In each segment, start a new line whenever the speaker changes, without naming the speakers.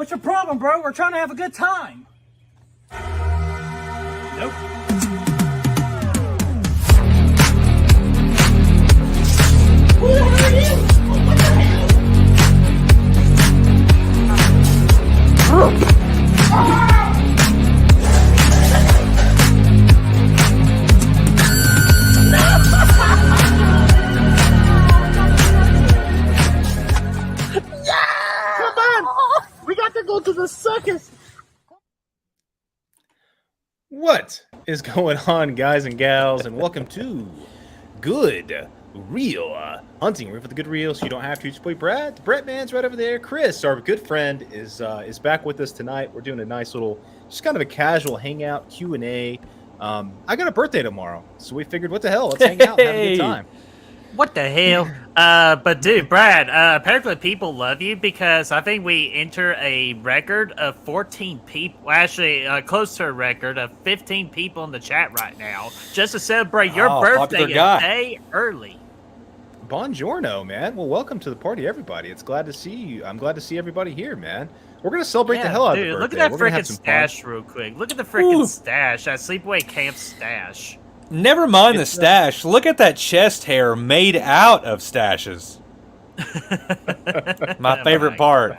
What's your problem, bro? We're trying to have a good time. Nope. Who the hell are you? What the hell? Come on! We got to go to the circus!
What is going on, guys and gals, and welcome to Good Reel Hunting. We're for the good reel, so you don't have to. It's your boy Brad. The Brett man's right over there. Chris, our good friend, is back with us tonight. We're doing a nice little, just kind of a casual hangout Q&A. I got a birthday tomorrow, so we figured, what the hell? Let's hang out and have a good time.
What the hell? But dude, Brad, apparently people love you because I think we enter a record of 14 people, actually close to a record of 15 people in the chat right now, just to celebrate your birthday a day early.
Buongiorno, man. Well, welcome to the party, everybody. It's glad to see you. I'm glad to see everybody here, man. We're going to celebrate the hell out of the birthday.
Look at that freaking stash real quick. Look at the freaking stash, that sleepaway camp stash.
Never mind the stash. Look at that chest hair made out of stashes. My favorite part.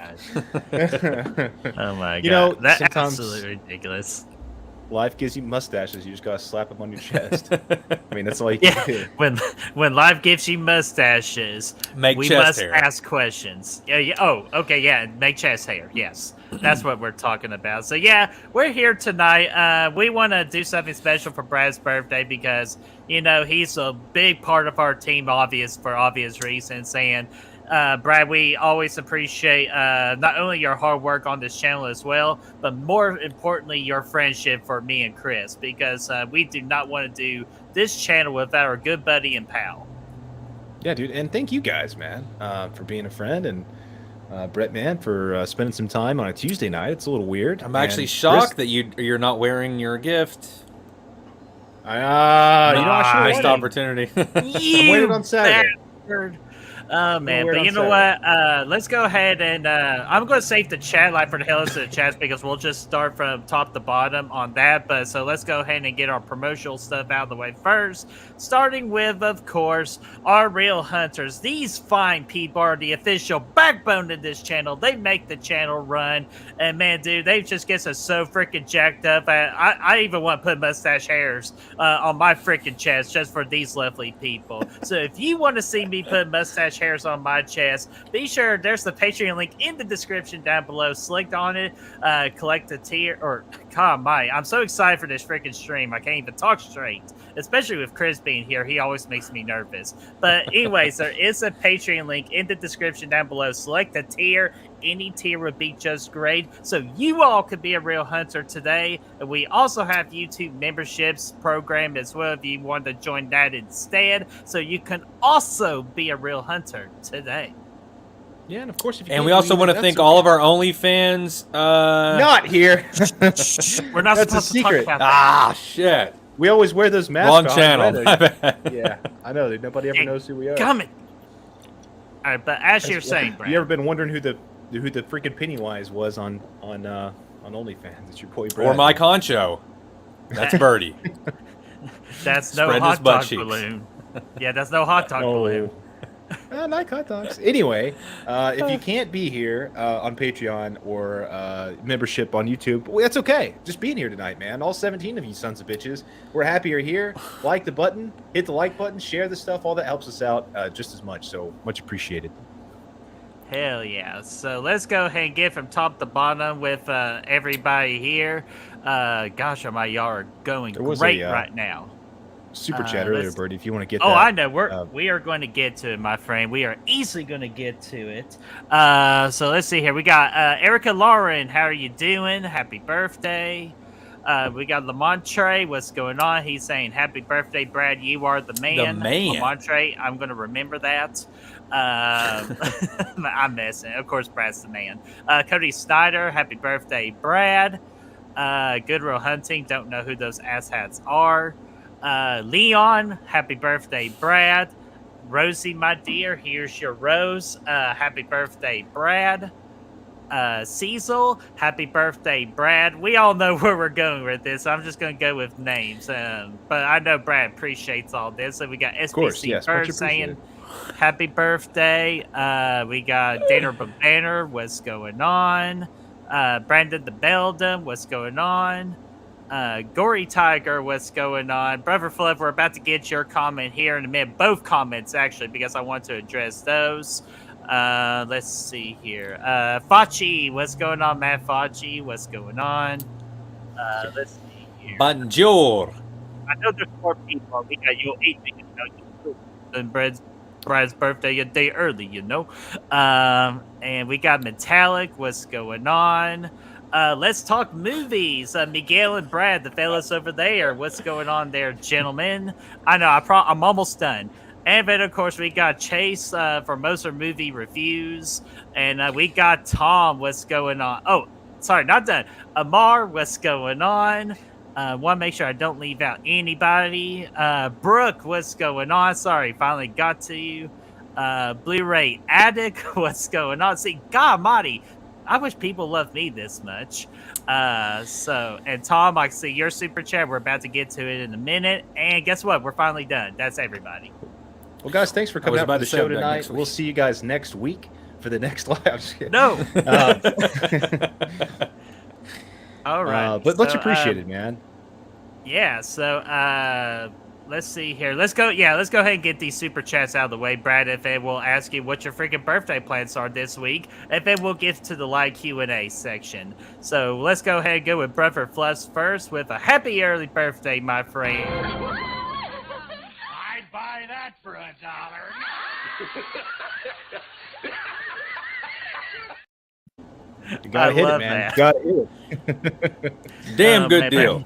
Oh my god.
You know,
that's
sometimes
absolutely ridiculous.
Life gives you mustaches. You just gotta slap them on your chest. I mean, that's all you can do.
When life gives you mustaches, we must ask questions. Yeah. Oh, okay. Yeah. Make chest hair. Yes. That's what we're talking about. So yeah, we're here tonight. We want to do something special for Brad's birthday because, you know, he's a big part of our team, for obvious reasons. And Brad, we always appreciate not only your hard work on this channel as well, but more importantly, your friendship for me and Chris, because we do not want to do this channel without our good buddy and pal.
Yeah, dude. And thank you guys, man, for being a friend, and Brett, man, for spending some time on a Tuesday night. It's a little weird.
I'm actually shocked that you're not wearing your gift.
You know, I should
missed opportunity.
I waited on Saturday.
Bastard. Oh man, but you know what? Let's go ahead and I'm going to save the chat line for the hell of the chats because we'll just start from top to bottom on that. But so let's go ahead and get our promotional stuff out of the way first. Starting with, of course, our real hunters. These fine people are the official backbone of this channel. They make the channel run, and man, dude, they just get us so freaking jacked up. I even want to put mustache hairs on my freaking chest just for these lovely people. So if you want to see me put mustache hairs on my chest, be sure there's the Patreon link in the description down below. Select on it, collect a tier, or God, I'm so excited for this freaking stream. I can't even talk straight, especially with Chris being here. He always makes me nervous. But anyways, there is a Patreon link in the description down below. Select a tier. Any tier would be just great. So you all could be a real hunter today. And we also have YouTube memberships program as well if you want to join that instead. So you can also be a real hunter today.
Yeah, and of course, if you
and we also want to thank all of our OnlyFans.
Not here.
We're not supposed to talk about that.
Ah, shit.
We always wear those masks.
Wrong channel.
Yeah, I know. Nobody ever knows who we are.
Coming. All right, but as you're saying, Brad,
you ever been wondering who the freaking Pennywise was on OnlyFans? It's your boy Brad.
Or my concho. That's Birdie.
That's no hot dog balloon. Yeah, that's no hot dog balloon.
I like hot dogs. Anyway, if you can't be here on Patreon or membership on YouTube, well, that's okay. Just being here tonight, man. All 17 of you sons of bitches. We're happy you're here. Like the button, hit the like button, share the stuff. All that helps us out just as much. So much appreciated.
Hell yeah. So let's go ahead and get from top to bottom with everybody here. Gosh, y'all are going great right now.
Super chat earlier, Birdie, if you want to get that.
Oh, I know. We are going to get to it, my friend. We are easily going to get to it. So let's see here. We got Erica Lauren. How are you doing? Happy birthday. We got Lamontre. What's going on? He's saying, happy birthday, Brad. You are the man.
The man.
Lamontre, I'm going to remember that. I'm messing. Of course, Brad's the man. Cody Snyder. Happy birthday, Brad. Good Real Hunting. Don't know who those asshats are. Leon, happy birthday, Brad. Rosie, my dear, here's your rose. Happy birthday, Brad. Cecil, happy birthday, Brad. We all know where we're going with this. So I'm just going to go with names. But I know Brad appreciates all this. So we got SBC
course, yes, much
Bird saying
appreciated.
happy birthday. We got Danner Banner, what's going on? Brandon the Beldam, what's going on? Gory Tiger, what's going on? Brother Flip, we're about to get your comment here in a minute. Both comments, actually, because I want to address those. Let's see here. Fachi, what's going on, Matt Fachi? What's going on? Let's see here.
Bonjour.
I know there's 4 people. We got you 8 because and Brad's birthday a day early, you know. And we got Metallic, what's going on? Let's talk movies. Miguel and Brad, the fellas over there. What's going on there, gentlemen? I know, I'm almost done. And then, of course, we got Chase for most of movie reviews. And we got Tom, what's going on? Oh, sorry, not done. Amar, what's going on? Want to make sure I don't leave out anybody. Brooke, what's going on? Sorry, finally got to you. Blu-ray Addict, what's going on? See, God Almighty, I wish people loved me this much. And Tom, I see your super chat. We're about to get to it in a minute. And guess what? We're finally done. That's everybody.
Well, guys, thanks for coming out to the show tonight. We'll see you guys next week for the next live. I'm just kidding.
No. All right.
But much appreciated, man.
Yeah. So let's see here. Let's go. Yeah, let's go ahead and get these super chats out of the way. Brad, if it will ask you what your freaking birthday plans are this week, and then we'll get to the live Q&A section. So let's go ahead and go with Brother Fluss first with a happy early birthday, my friend.
I'd buy that for $1.
You gotta hit it, man. You gotta hit it.
Damn good deal.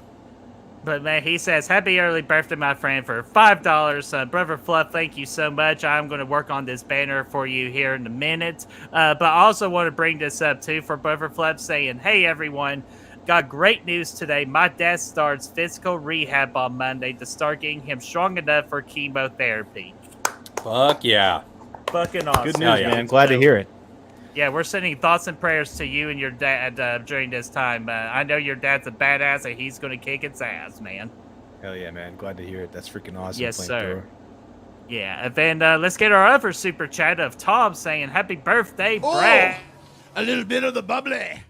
But man, he says, happy early birthday, my friend, for $5. Brother Fluff, thank you so much. I'm going to work on this banner for you here in a minute. But I also want to bring this up, too, for Brother Fluff saying, hey, everyone, got great news today. My dad starts physical rehab on Monday to start getting him strong enough for chemotherapy.
Fuck yeah.
Fucking awesome.
Good news, man. Glad to hear it.
Yeah, we're sending thoughts and prayers to you and your dad during this time. I know your dad's a badass, and he's going to kick its ass, man.
Hell yeah, man. Glad to hear it. That's freaking awesome.
Yes, sir. Yeah, and then let's get our other super chat of Tom saying, happy birthday, Brad.
A little bit of the bubbly.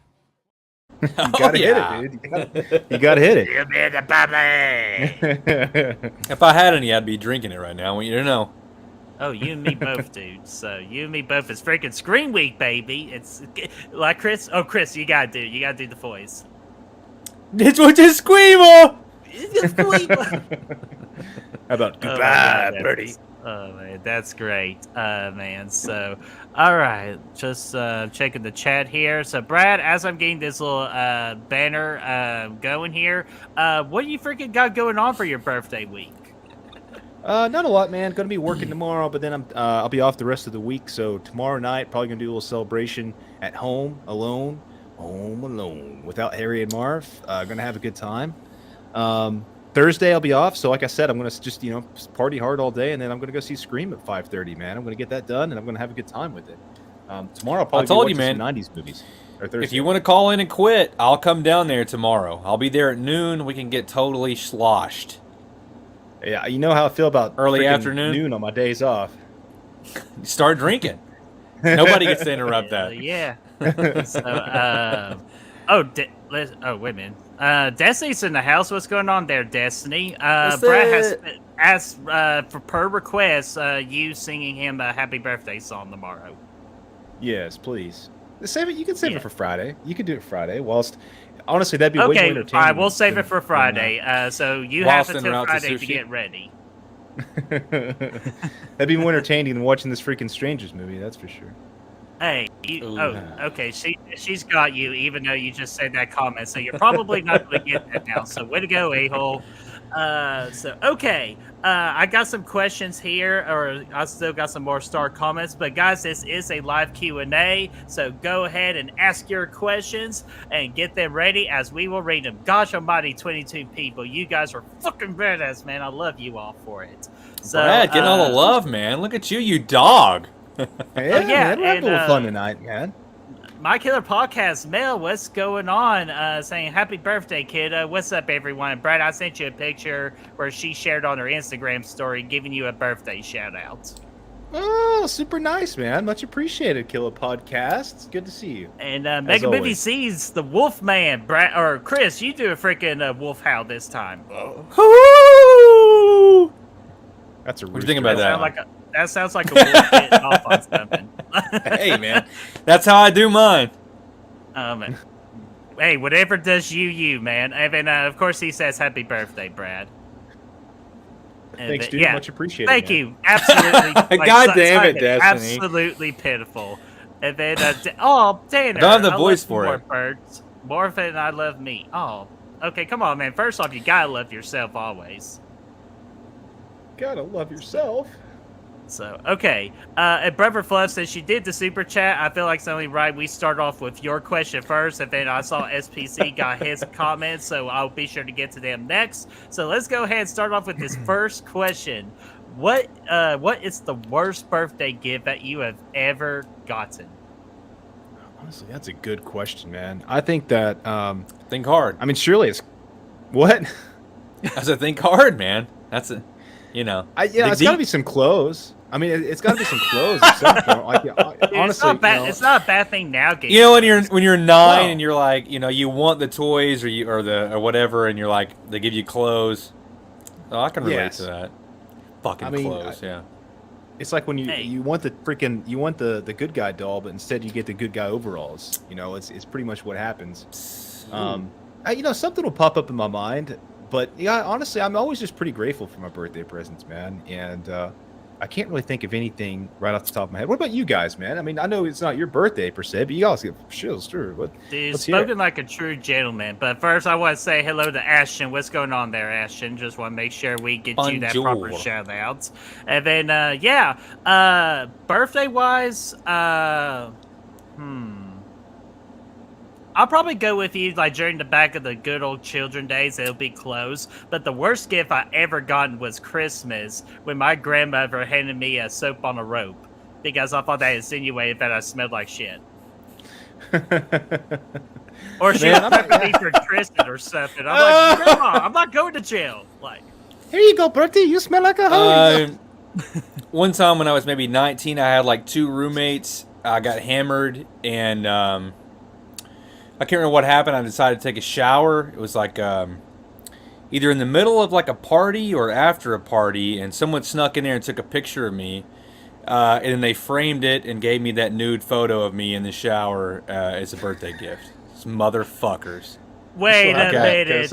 You gotta hit it, dude. You gotta hit it.
A little bit of bubbly.
If I had any, I'd be drinking it right now. I want you to know.
Oh, you and me both, dude. So you and me both. It's freaking Scream Week, baby. It's like Chris. Oh, Chris, you gotta do the voice.
It's what you squeamo.
How about goodbye, birdie?
Oh man, that's great, man. So, all right, just checking the chat here. So, Brad, as I'm getting this little banner going here, what do you freaking got going on for your birthday week?
Not a lot, man. Gonna be working tomorrow, but then I'll be off the rest of the week. So tomorrow night, probably gonna do a little celebration at home alone, without Harry and Marv. Gonna have a good time. Thursday I'll be off, so like I said, I'm gonna just party hard all day, and then I'm gonna go see Scream at 5:30. Man, I'm gonna get that done, and I'm gonna have a good time with it. Tomorrow I'll probably be watching some 90s movies. Or Thursday.
If you want to call in and quit, I'll come down there tomorrow. I'll be there at noon. We can get totally sloshed.
Yeah, you know how I feel about
early afternoon,
noon on my days off.
Start drinking. Nobody gets to interrupt that.
Yeah. So, wait a minute. Destiny's in the house. What's going on there, Destiny? Brad has asked for per request you singing him a happy birthday song tomorrow.
Yes, please. Save it. You can save it for Friday. You can do it Friday. Honestly, that'd be way more entertaining.
All right, we'll save it for Friday. So you have until Friday to get ready.
That'd be more entertaining than watching this freaking Strangers movie. That's for sure.
Hey, okay. She's got you, even though you just said that comment. So you're probably not going to get that now. So way to go, a-hole. I got some questions here, or I still got some more star comments. But guys, this is a live Q&A, so go ahead and ask your questions and get them ready as we will read them. Gosh almighty, 22 people. You guys are fucking badass, man. I love you all for it. So,
Brad, getting all the love, man. Look at you, you dog.
Yeah, we're having a little fun tonight, man.
My Killer Podcast, Mel, what's going on? Saying happy birthday, kid. What's up, everyone? Brad, I sent you a picture where she shared on her Instagram story giving you a birthday shout out.
Oh, super nice, man. Much appreciated, Killer Podcast. It's good to see you.
And Mega Movie C's the Wolf Man. Brad or Chris, you do a freaking wolf howl this time.
Woo!
That's a
What do you think about that?
That sounds like a wolf getting off on something.
Hey, man. That's how I do mine.
Hey, whatever does you, man. And of course, he says happy birthday, Brad.
Thanks, dude. Much appreciated.
Thank you. Absolutely.
God damn it, Destiny.
Absolutely pitiful. And then, oh, Tanner.
Don't have the voice for it.
Birds. Morphin and I love me. Oh, okay. Come on, man. First off, you gotta love yourself always.
Gotta love yourself.
So, okay. And Brother Fluff says she did the super chat. I feel like it's only right we start off with your question first, and then I saw SPC got his comments, so I'll be sure to get to them next. So let's go ahead and start off with this first question. What is the worst birthday gift that you have ever gotten?
Honestly, that's a good question, man. I think that
Think hard.
I mean, surely it's what?
I said think hard, man. That's a, you know.
It's got to be some clothes. I mean, it's got to be some clothes or something. Like, honestly,
it's not bad. It's not a bad thing now.
You know, when you're 9 and you're like, you know, you want the toys or whatever, and you're like, they give you clothes. Oh, I can relate to that. Fucking clothes, yeah.
It's like when you want the the good guy doll, but instead you get the good guy overalls. You know, it's pretty much what happens. You know, something will pop up in my mind, but yeah, honestly, I'm always just pretty grateful for my birthday presents, man. And I can't really think of anything right off the top of my head. What about you guys, man? I mean, I know it's not your birthday per se, but you guys get shills, sure.
Dude, spoken like a true gentleman. But first, I want to say hello to Ashton. What's going on there, Ashton? Just want to make sure we get you that proper shout out. And then, birthday-wise, I'll probably go with you, like, during the back of the good old children days, it'll be clothes. But the worst gift I ever gotten was Christmas, when my grandmother handed me a soap on a rope, because I thought that insinuated that I smelled like shit. Or she was prepping me for Tristan or something. I'm like, Grandma, I'm not going to jail. Like,
here you go, Bertie. You smell like a hoe.
One time when I was maybe 19, I had like 2 roommates. I got hammered, and I can't remember what happened. I decided to take a shower. It was like either in the middle of like a party or after a party, and someone snuck in there and took a picture of me, and then they framed it and gave me that nude photo of me in the shower as a birthday gift. These motherfuckers.
Wait a minute.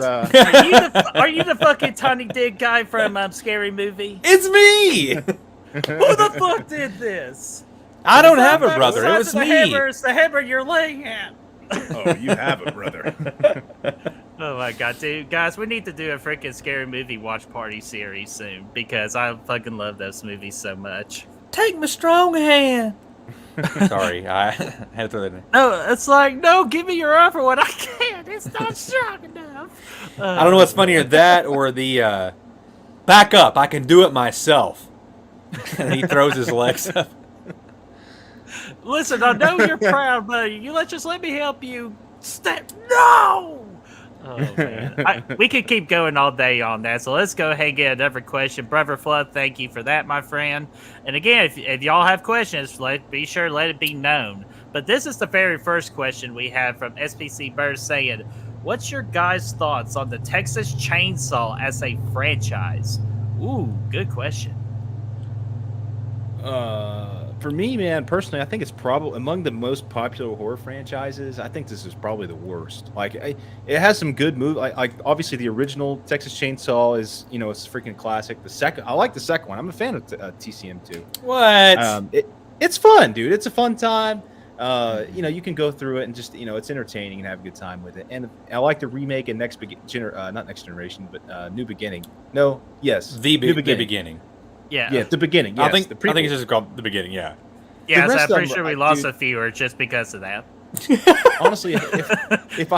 Are you the fucking Tiny Dick guy from Scary Movie?
It's me!
Who the fuck did this?
I don't have a brother. It was me.
It's the hammer you're laying at.
Oh, you have a brother.
Oh my god, dude. Guys, we need to do a freaking Scary Movie watch party series soon, because I fucking love those movies so much.
Take my strong hand. Sorry, I had to throw that in.
No, it's like, no, give me your arm for what I can. It's not strong enough.
I don't know what's funnier, that or the back up, I can do it myself. And he throws his legs up.
Listen, I know you're proud, but just let me help you. No! Oh, man. We could keep going all day on that, so let's go ahead and get another question. Brother Flood, thank you for that, my friend. And again, if y'all have questions, be sure to let it be known. But this is the very first question we have from SPC Bird saying, what's your guys' thoughts on the Texas Chainsaw as a franchise? Ooh, good question.
For me, man, personally, I think it's probably among the most popular horror franchises. I think this is probably the worst. Like, it has some good movies. Like obviously, the original Texas Chainsaw is, it's a freaking classic. I like the second one. I'm a fan of TCM2.
What?
It's fun, dude. It's a fun time. You can go through it and just, it's entertaining and have a good time with it. And I like the remake and not Next Generation, but New Beginning. No, yes,
The Beginning.
Yeah,
the beginning. Yes,
I think it's just called The Beginning. Yeah.
Yeah, so I'm pretty sure we lost a viewer just because of that.
Honestly, if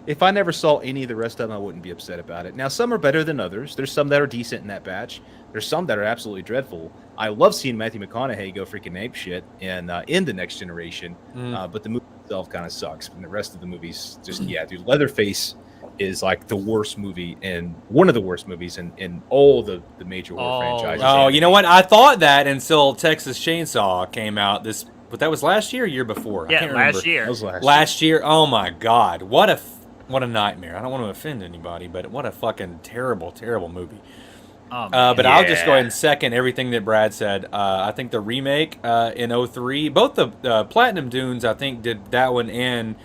if I never saw any of the rest of them, I wouldn't be upset about it. Now, some are better than others. There's some that are decent in that batch. There's some that are absolutely dreadful. I love seeing Matthew McConaughey go freaking ape shit in The Next Generation, but the movie itself kind of sucks. And the rest of the movies just, yeah, dude, Leatherface is like the worst movie and one of the worst movies in all the major horror franchises.
Oh, you know what? I thought that until Texas Chainsaw came out but that was last year or year before?
Yeah,
I can't remember.
last year.
That was
Last year. Oh my God. What a nightmare. I don't want to offend anybody, but what a fucking terrible, terrible movie. But I'll just go ahead and second everything that Brad said. I think the remake in 2003, both the Platinum Dunes, I think, did that one and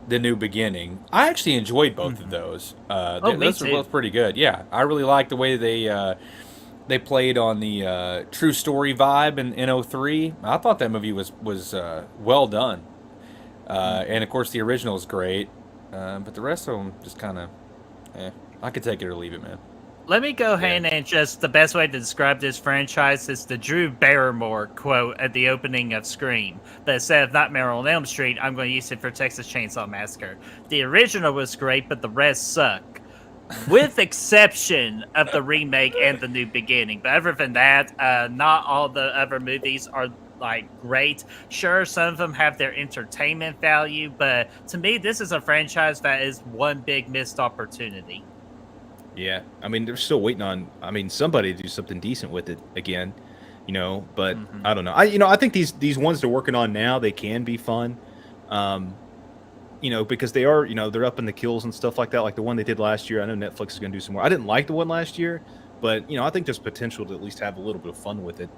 The New Beginning. I actually enjoyed both of those. Those were both pretty good. Yeah, I really liked the way they played on the true story vibe in 2003. I thought that movie was well done. And, of course, the original is great. But the rest of them just kind of, I could take it or leave it, man.
Let me go ahead and just the best way to describe this franchise is the Drew Barrymore quote at the opening of Scream. But instead of Nightmare on Elm Street, I'm going to use it for Texas Chainsaw Massacre. The original was great, but the rest suck. With exception of the remake and The New Beginning. But other than that, not all the other movies are like great. Sure, some of them have their entertainment value, but to me, this is a franchise that is one big missed opportunity.
Yeah, I mean, they're still waiting on, somebody to do something decent with it again, but I don't know. I think these ones they're working on now, they can be fun, because they are, they're up in the kills and stuff like that, like the one they did last year. I know Netflix is going to do some more. I didn't like the one last year, but, I think there's potential to at least have a little bit of fun with it.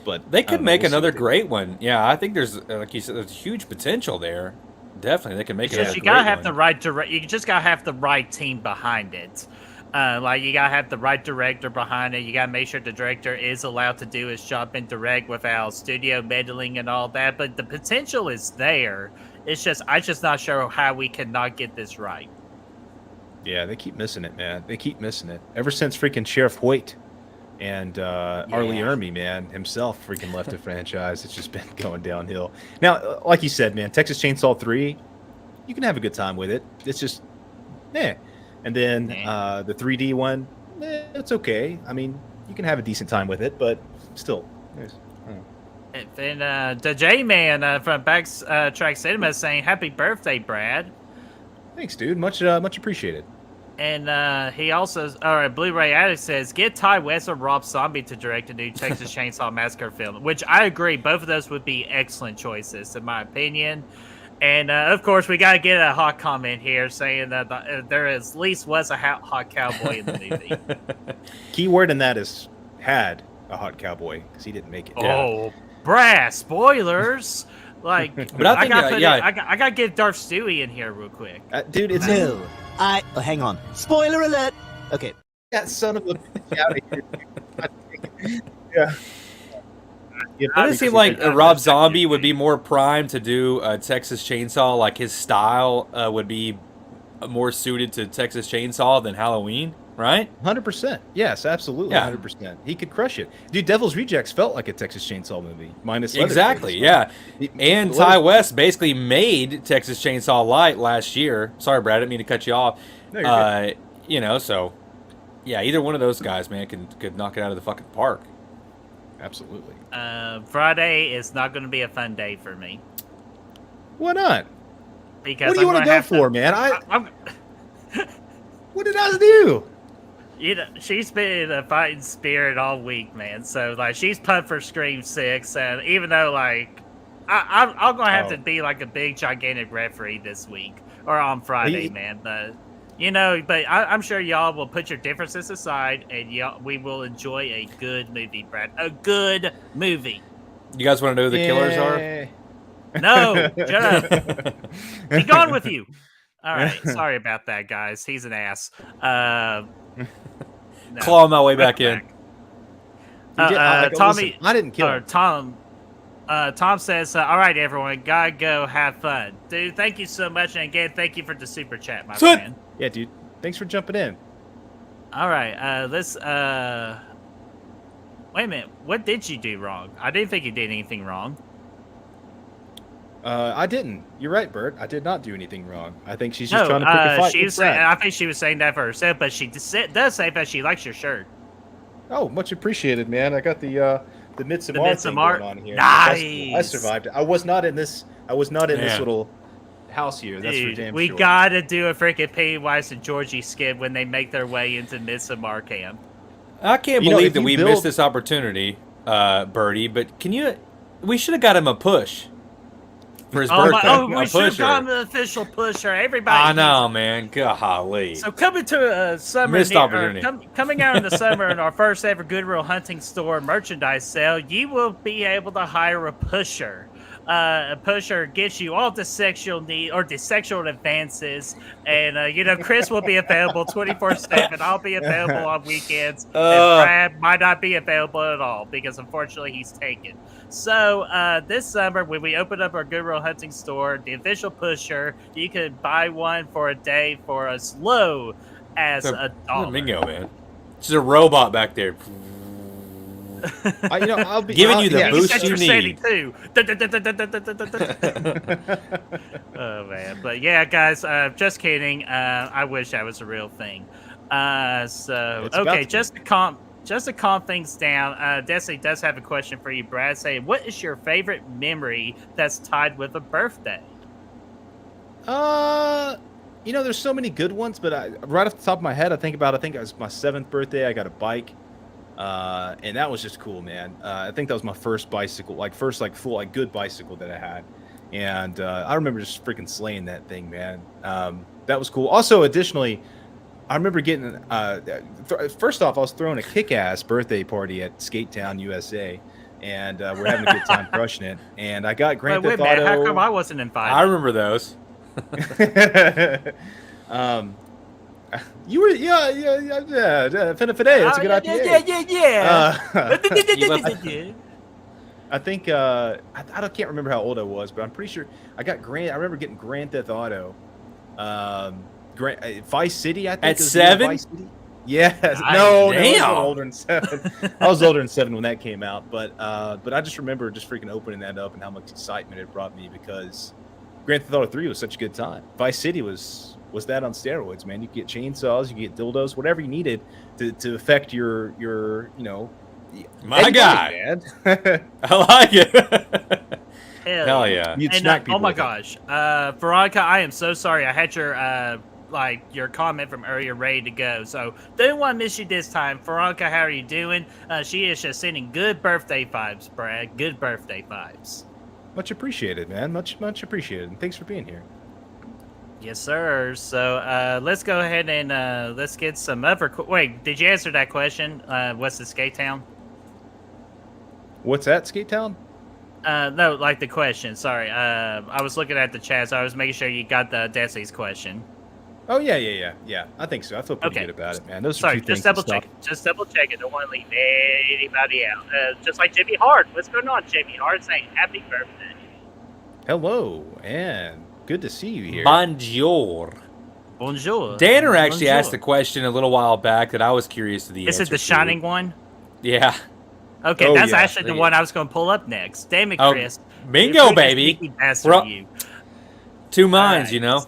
But
they could make another great one. Yeah, I think there's, like you said, there's huge potential there. Definitely, they can make it.
You gotta have the right You just gotta have the right team behind it. Like you gotta have the right director behind it. You gotta make sure the director is allowed to do his job and direct without studio meddling and all that. But the potential is there. It's just I'm just not sure how we cannot get this right.
Yeah, they keep missing it, man. They keep missing it ever since freaking Sheriff Hoyt and Arlie Ermey, man, himself freaking left the franchise. It's just been going downhill. Now, like you said, man, Texas Chainsaw 3, you can have a good time with it. It's just, And then the 3D one, it's okay. I mean, you can have a decent time with it, but still.
And then the J-Man from Backtrack Cinema is saying, "Happy birthday, Brad."
Thanks, dude. Much appreciated.
And he also, Blu-ray Addict says, get Ty West or Rob Zombie to direct a new Texas Chainsaw Massacre film, which I agree. Both of those would be excellent choices, in my opinion. And, of course, we got to get a hot comment here saying that there at least was a hot cowboy in the movie.
Keyword in that is had a hot cowboy, because he didn't make it.
Oh, brass spoilers! Like,
but I think,
I got to get Darth Stewie in here real quick.
Dude, it's...
No. Oh, hang on. Spoiler alert! Okay.
That son of a bitch out of here. Yeah.
It doesn't seem like Rob Zombie would be more primed to do a Texas Chainsaw. Like, his style would be more suited to Texas Chainsaw than Halloween, right?
100%. Yes, absolutely.
Yeah.
100%. He could crush it. Dude, Devil's Rejects felt like a Texas Chainsaw movie. Minus
exactly, yeah. And Ty West basically made Texas Chainsaw Light last year. Sorry, Brad, I didn't mean to cut you off.
No, you're good.
So, yeah, either one of those guys, man, could knock it out of the fucking park.
Absolutely.
Friday is not going to be a fun day for me.
Why not?
Because
what do you want to go for, man? What did I do?
She's been in a fighting spirit all week, man. So, like, she's pumped for Scream 6. And even though, like, I'm going to have to be, like, a big, gigantic referee this week. Or on Friday, man. But, I'm sure y'all will put your differences aside. And we will enjoy a good movie, Brad. A good movie.
You guys want to know who the killers are?
No, shut up. Be gone with you. All right, sorry about that, guys. He's an ass.
No. Claw my way back in.
Tommy,
I didn't kill him.
Tom says, all right, everyone, gotta go have fun. Dude, thank you so much. And again, thank you for the super chat, my friend.
Yeah, dude. Thanks for jumping in.
All right, let's... Wait a minute. What did you do wrong? I didn't think you did anything wrong.
I didn't. You're right, Bert. I did not do anything wrong. I think she's just trying to pick a fight.
She was saying, I think she was saying that for herself, but she does say that she likes your shirt.
Oh, much appreciated, man. I got the Midsommar thing going on here.
Nice.
I survived. I was not in this. This little house here. That's
Dude,
for damn
we
sure.
gotta do a freaking Pennywise and Georgie skit when they make their way into Midsommar camp.
I can't believe that we missed this opportunity, Birdie. But we should have got him a push for his birthday.
We should have gotten an official pusher. Everybody.
I know, man. Golly.
So coming to a summer
Missed opportunity.
Coming out in the summer in our first ever Goodwill Hunting Store merchandise sale, you will be able to hire a pusher. A pusher gets you all the sexual need or the sexual advances, and Chris will be available 24/7. I'll be available on weekends, and Brad might not be available at all because unfortunately he's taken. So this summer, when we open up our Goodwill Hunting Store, the official pusher, you can buy one for a day for as low as $1.
Bingo, man. It's a robot back there.
I'll be
giving you the boost you need.
Too. Oh man, but yeah, guys, just kidding. I wish that was a real thing. Just to calm things down, Destiny does have a question for you, Brad. Saying, what is your favorite memory that's tied with a birthday?
There's so many good ones, but right off the top of my head, I think it was my 7th birthday. I got a bike. And that was just cool, man. I think that was my first bicycle, full good bicycle that I had. And I remember just freaking slaying that thing, man. That was cool. Also, additionally, I remember getting, first off, I was throwing a kick-ass birthday party at Skate Town, USA. And we're having a good time crushing it. And I got Grand Theft Auto.
Man, how come I wasn't invited?
I remember those.
You were, yeah. Finna that's a good idea.
Yeah.
I think I can't remember how old I was, but I'm pretty sure I remember getting Grand Theft Auto, Vice City. I think
at 7.
Vice City? Yes. No, I was older than 7. I was older than 7 when that came out, but I just remember just freaking opening that up and how much excitement it brought me because Grand Theft Auto 3 was such a good time. Vice City was that on steroids, man. You could get chainsaws, you could get dildos, whatever you needed to affect your
my guy, man. I like it. Hell yeah.
You'd smack people.
Oh my gosh, Veronica, I am so sorry. I had your comment from earlier ready to go, so don't want to miss you this time. Veronica, how are you doing? She is just sending good birthday vibes, Brad. Good birthday vibes.
Much appreciated, man. Much appreciated, and thanks for being here.
Yes, sir. So let's go ahead and let's get some other. Wait, did you answer that question? What's the Skate Town?
What's that, Skate Town?
No, like the question. Sorry. I was looking at the chat, so I was making sure you got the Desi's question.
Oh yeah. I think so. I feel pretty good about it, man. Those are two things.
Just double check it. Don't want to leave anybody out. Just like Jimmy Hart. What's going on, Jimmy Hart? Saying happy birthday.
Hello, and good to see you here.
Bonjour. Danner actually asked a question a little while back that I was curious to the answer.
Is it the Shining one?
Yeah.
Okay, that's actually the one I was going to pull up next. Damn it, Chris.
Bingo, baby.
You.
2 minds, you know.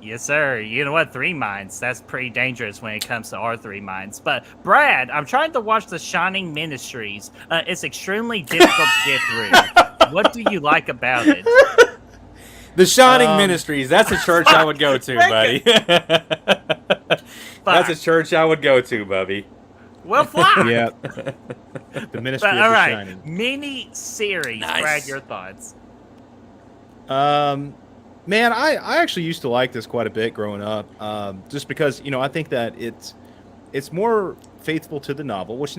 Yes, sir. You know what? 3 minds. That's pretty dangerous when it comes to our 3 minds. But, Brad, I'm trying to watch The Shining Ministries. It's extremely difficult to get through. What do you like about it?
The Shining Ministries. That's a church I would go to, buddy. That's a church I would go to, Bubby.
Well, fly.
Yeah. The Ministry of the Shining.
Mini series.
Nice.
Brad, your thoughts?
Man, I actually used to like this quite a bit growing up, just because I think that it's more faithful to the novel. Which,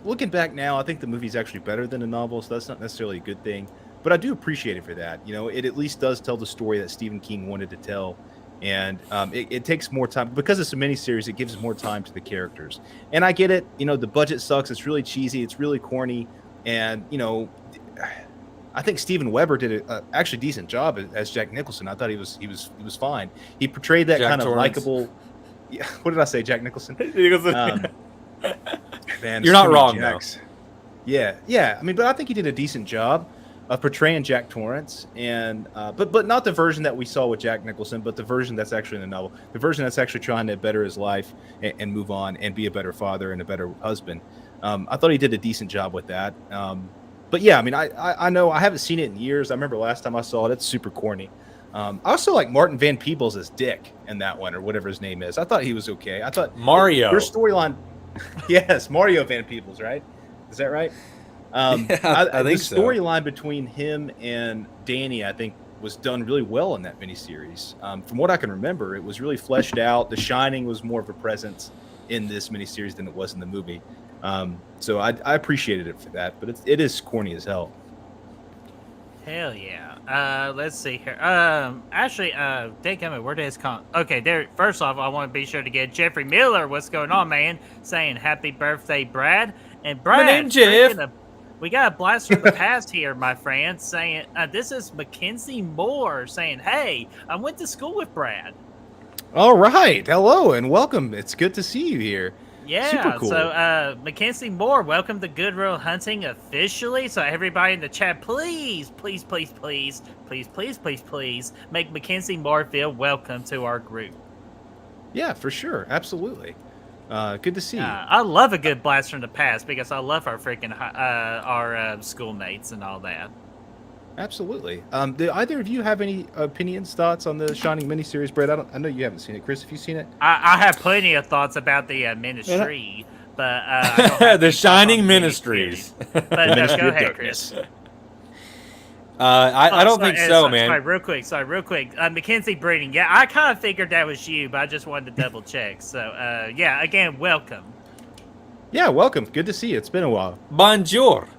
looking back now, I think the movie's actually better than the novel, so that's not necessarily a good thing. But I do appreciate it for that. It at least does tell the story that Stephen King wanted to tell, and it takes more time because it's a miniseries. It gives more time to the characters, and I get it. The budget sucks. It's really cheesy. It's really corny, and I think Steven Weber did a actually decent job as Jack Nicholson. I thought he was fine. He portrayed that
Jack
kind
Torrance.
of likable. Yeah, what did I say, Jack Nicholson? Man,
you're not wrong, though.
Yeah. I mean, but I think he did a decent job. of portraying Jack Torrance, and but not the version that we saw with Jack Nicholson, but the version that's actually in the novel, the version that's actually trying to better his life and move on and be a better father and a better husband. I thought he did a decent job with that. But yeah, I mean, I know I haven't seen it in years. I remember last time I saw it, it's super corny. I also like Martin Van Peebles as Dick in that one, or whatever his name is. I thought he was okay. I thought
Mario.
Your storyline, yes, Mario Van Peebles, right? Is that right? I think the storyline between him and Danny, I think, was done really well in that miniseries. From what I can remember, it was really fleshed out. The Shining was more of a presence in this miniseries than it was in the movie. So I appreciated it for that, but it is corny as hell.
Hell yeah. Let's see here. Actually, Daycoming, where does okay, there. First off, I want to be sure to get Jeffrey Miller. What's going on, man? Saying happy birthday, Brad. And Brad,
my name's Jeff.
We got a blast from the past here, my friend. Saying this is Mackenzie Moore saying, "Hey, I went to school with Brad."
All right, hello and welcome. It's good to see you here.
Yeah,
super cool.
So Mackenzie Moore, welcome to Good Real Hunting officially. So everybody in the chat, please make Mackenzie Moore feel welcome to our group.
Yeah, for sure, absolutely. Good to see you.
I love a good blast from the past because I love our freaking our schoolmates and all that.
Absolutely. Do either of you have any opinions, thoughts on the Shining miniseries, Brett? I know you haven't seen it. Chris, have you seen it?
I have plenty of thoughts about the ministry, but I don't have
the Shining Ministries.
But no, go ahead, Chris.
I don't think so, man.
Sorry, real quick. Mackenzie Breeding. Yeah, I kind of figured that was you, but I just wanted to double check. So, yeah, again, welcome.
Yeah, welcome. Good to see you. It's been a while.
Bonjour.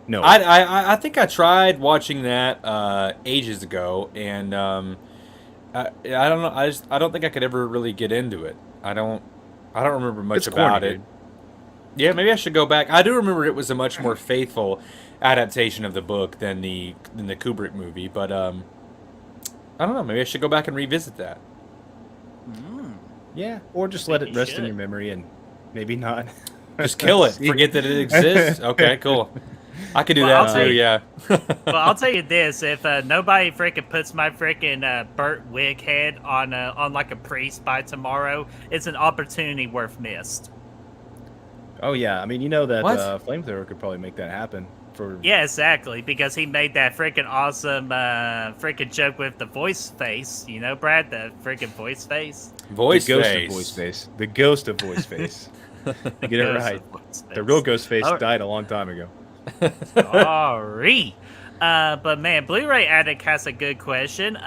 No,
I think I tried watching that ages ago, and I don't know. I don't think I could ever really get into it. I don't remember much about it. Yeah, maybe I should go back. I do remember it was a much more faithful adaptation of the book than the Kubrick movie, but I don't know. Maybe I should go back and revisit that.
Yeah, or just let it rest in your memory and maybe not.
Just kill it. Forget that it exists. Okay, cool. I could do that too, yeah.
Well, I'll tell you this: if nobody freaking puts my freaking Burt Wig head on like a priest by tomorrow, it's an opportunity worth missed.
Oh yeah, I mean, you know that Flamethrower could probably make that happen.
Yeah, exactly, because he made that freaking awesome freaking joke with the voice face. You know, Brad, the freaking voice face.
The ghost of voice face. The ghost of voice face. Get it right. The real ghost face died a long time ago.
Sorry. But man, Blu-ray Addict has a good question.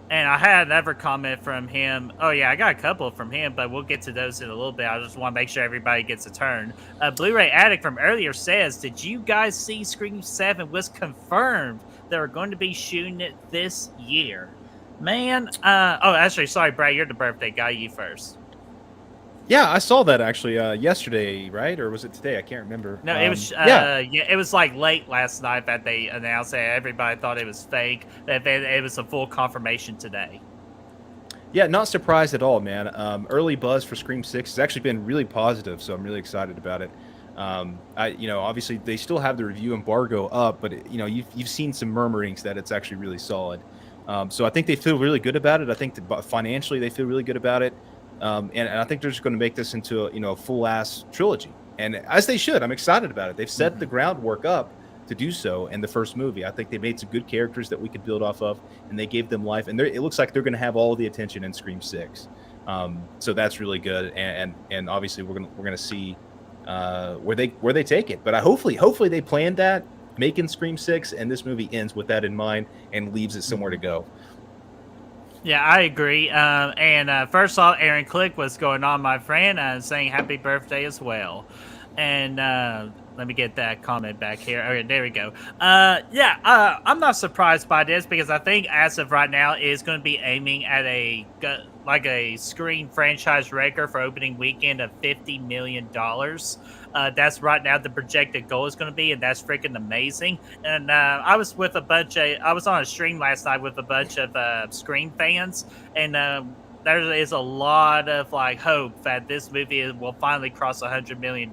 And I had another comment from him. Oh yeah, I got a couple from him, but we'll get to those in a little bit. I just want to make sure everybody gets a turn. Blu-ray Addict from earlier says, did you guys see Scream 7 was confirmed they were going to be shooting it this year? Man, oh, actually, sorry, Brad, you're the birthday guy. You first.
Yeah, I saw that actually yesterday, right? Or was it today? I can't remember.
No, it was yeah, it was like late last night that they announced it. Everybody thought it was fake. It was a full confirmation today.
Yeah, not surprised at all, man. Early buzz for Scream 6 has actually been really positive, so I'm really excited about it. Obviously they still have the review embargo up, but you've seen some murmurings that it's actually really solid. So I think they feel really good about it. I think that financially they feel really good about it. And I think they're just going to make this into a full-ass trilogy, and as they should. I'm excited about it. They've set the groundwork up to do so in the first movie. I think they made some good characters that we could build off of, and they gave them life. And it looks like they're going to have all the attention in Scream 6. So that's really good, and obviously we're gonna see where they take it. But hopefully they planned that, making Scream 6, and this movie ends with that in mind and leaves it somewhere to go.
Yeah, I agree. And first off, Aaron Click, what's going on, my friend? Saying happy birthday as well. And let me get that comment back here. Okay, there we go. I'm not surprised by this because I think as of right now it's going to be aiming at a Scream franchise record for opening weekend of $50 million. That's right now the projected goal is going to be, and that's freaking amazing. And I was on a stream last night with a bunch of Scream fans, and there is a lot of hope that this movie will finally cross $100 million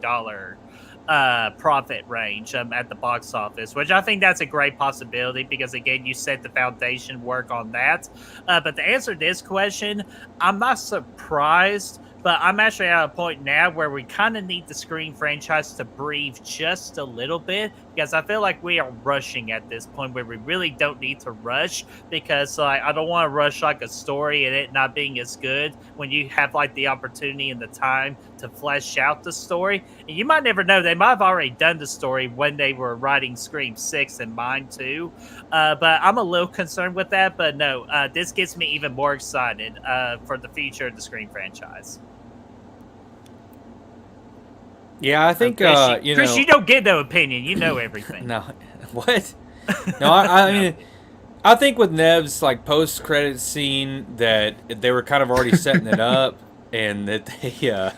profit range at the box office, which I think that's a great possibility because, again, you set the foundation work on that. But to answer this question, I'm not surprised, but I'm actually at a point now where we kind of need the Scream franchise to breathe just a little bit because I feel like we are rushing at this point where we really don't need to rush because like I don't want to rush like a story and it not being as good when you have like the opportunity and the time to flesh out the story. And you might never know, they might have already done the story when they were writing Scream 6 and mine too. But I'm a little concerned with that. But no, this gets me even more excited for the future of the Scream franchise.
Yeah, I think
Chris,
you
Chris,
know.
you don't get no opinion. You know everything.
No, what? No, I mean, I think with Nev's like post-credit scene that they were kind of already setting it up, and that they.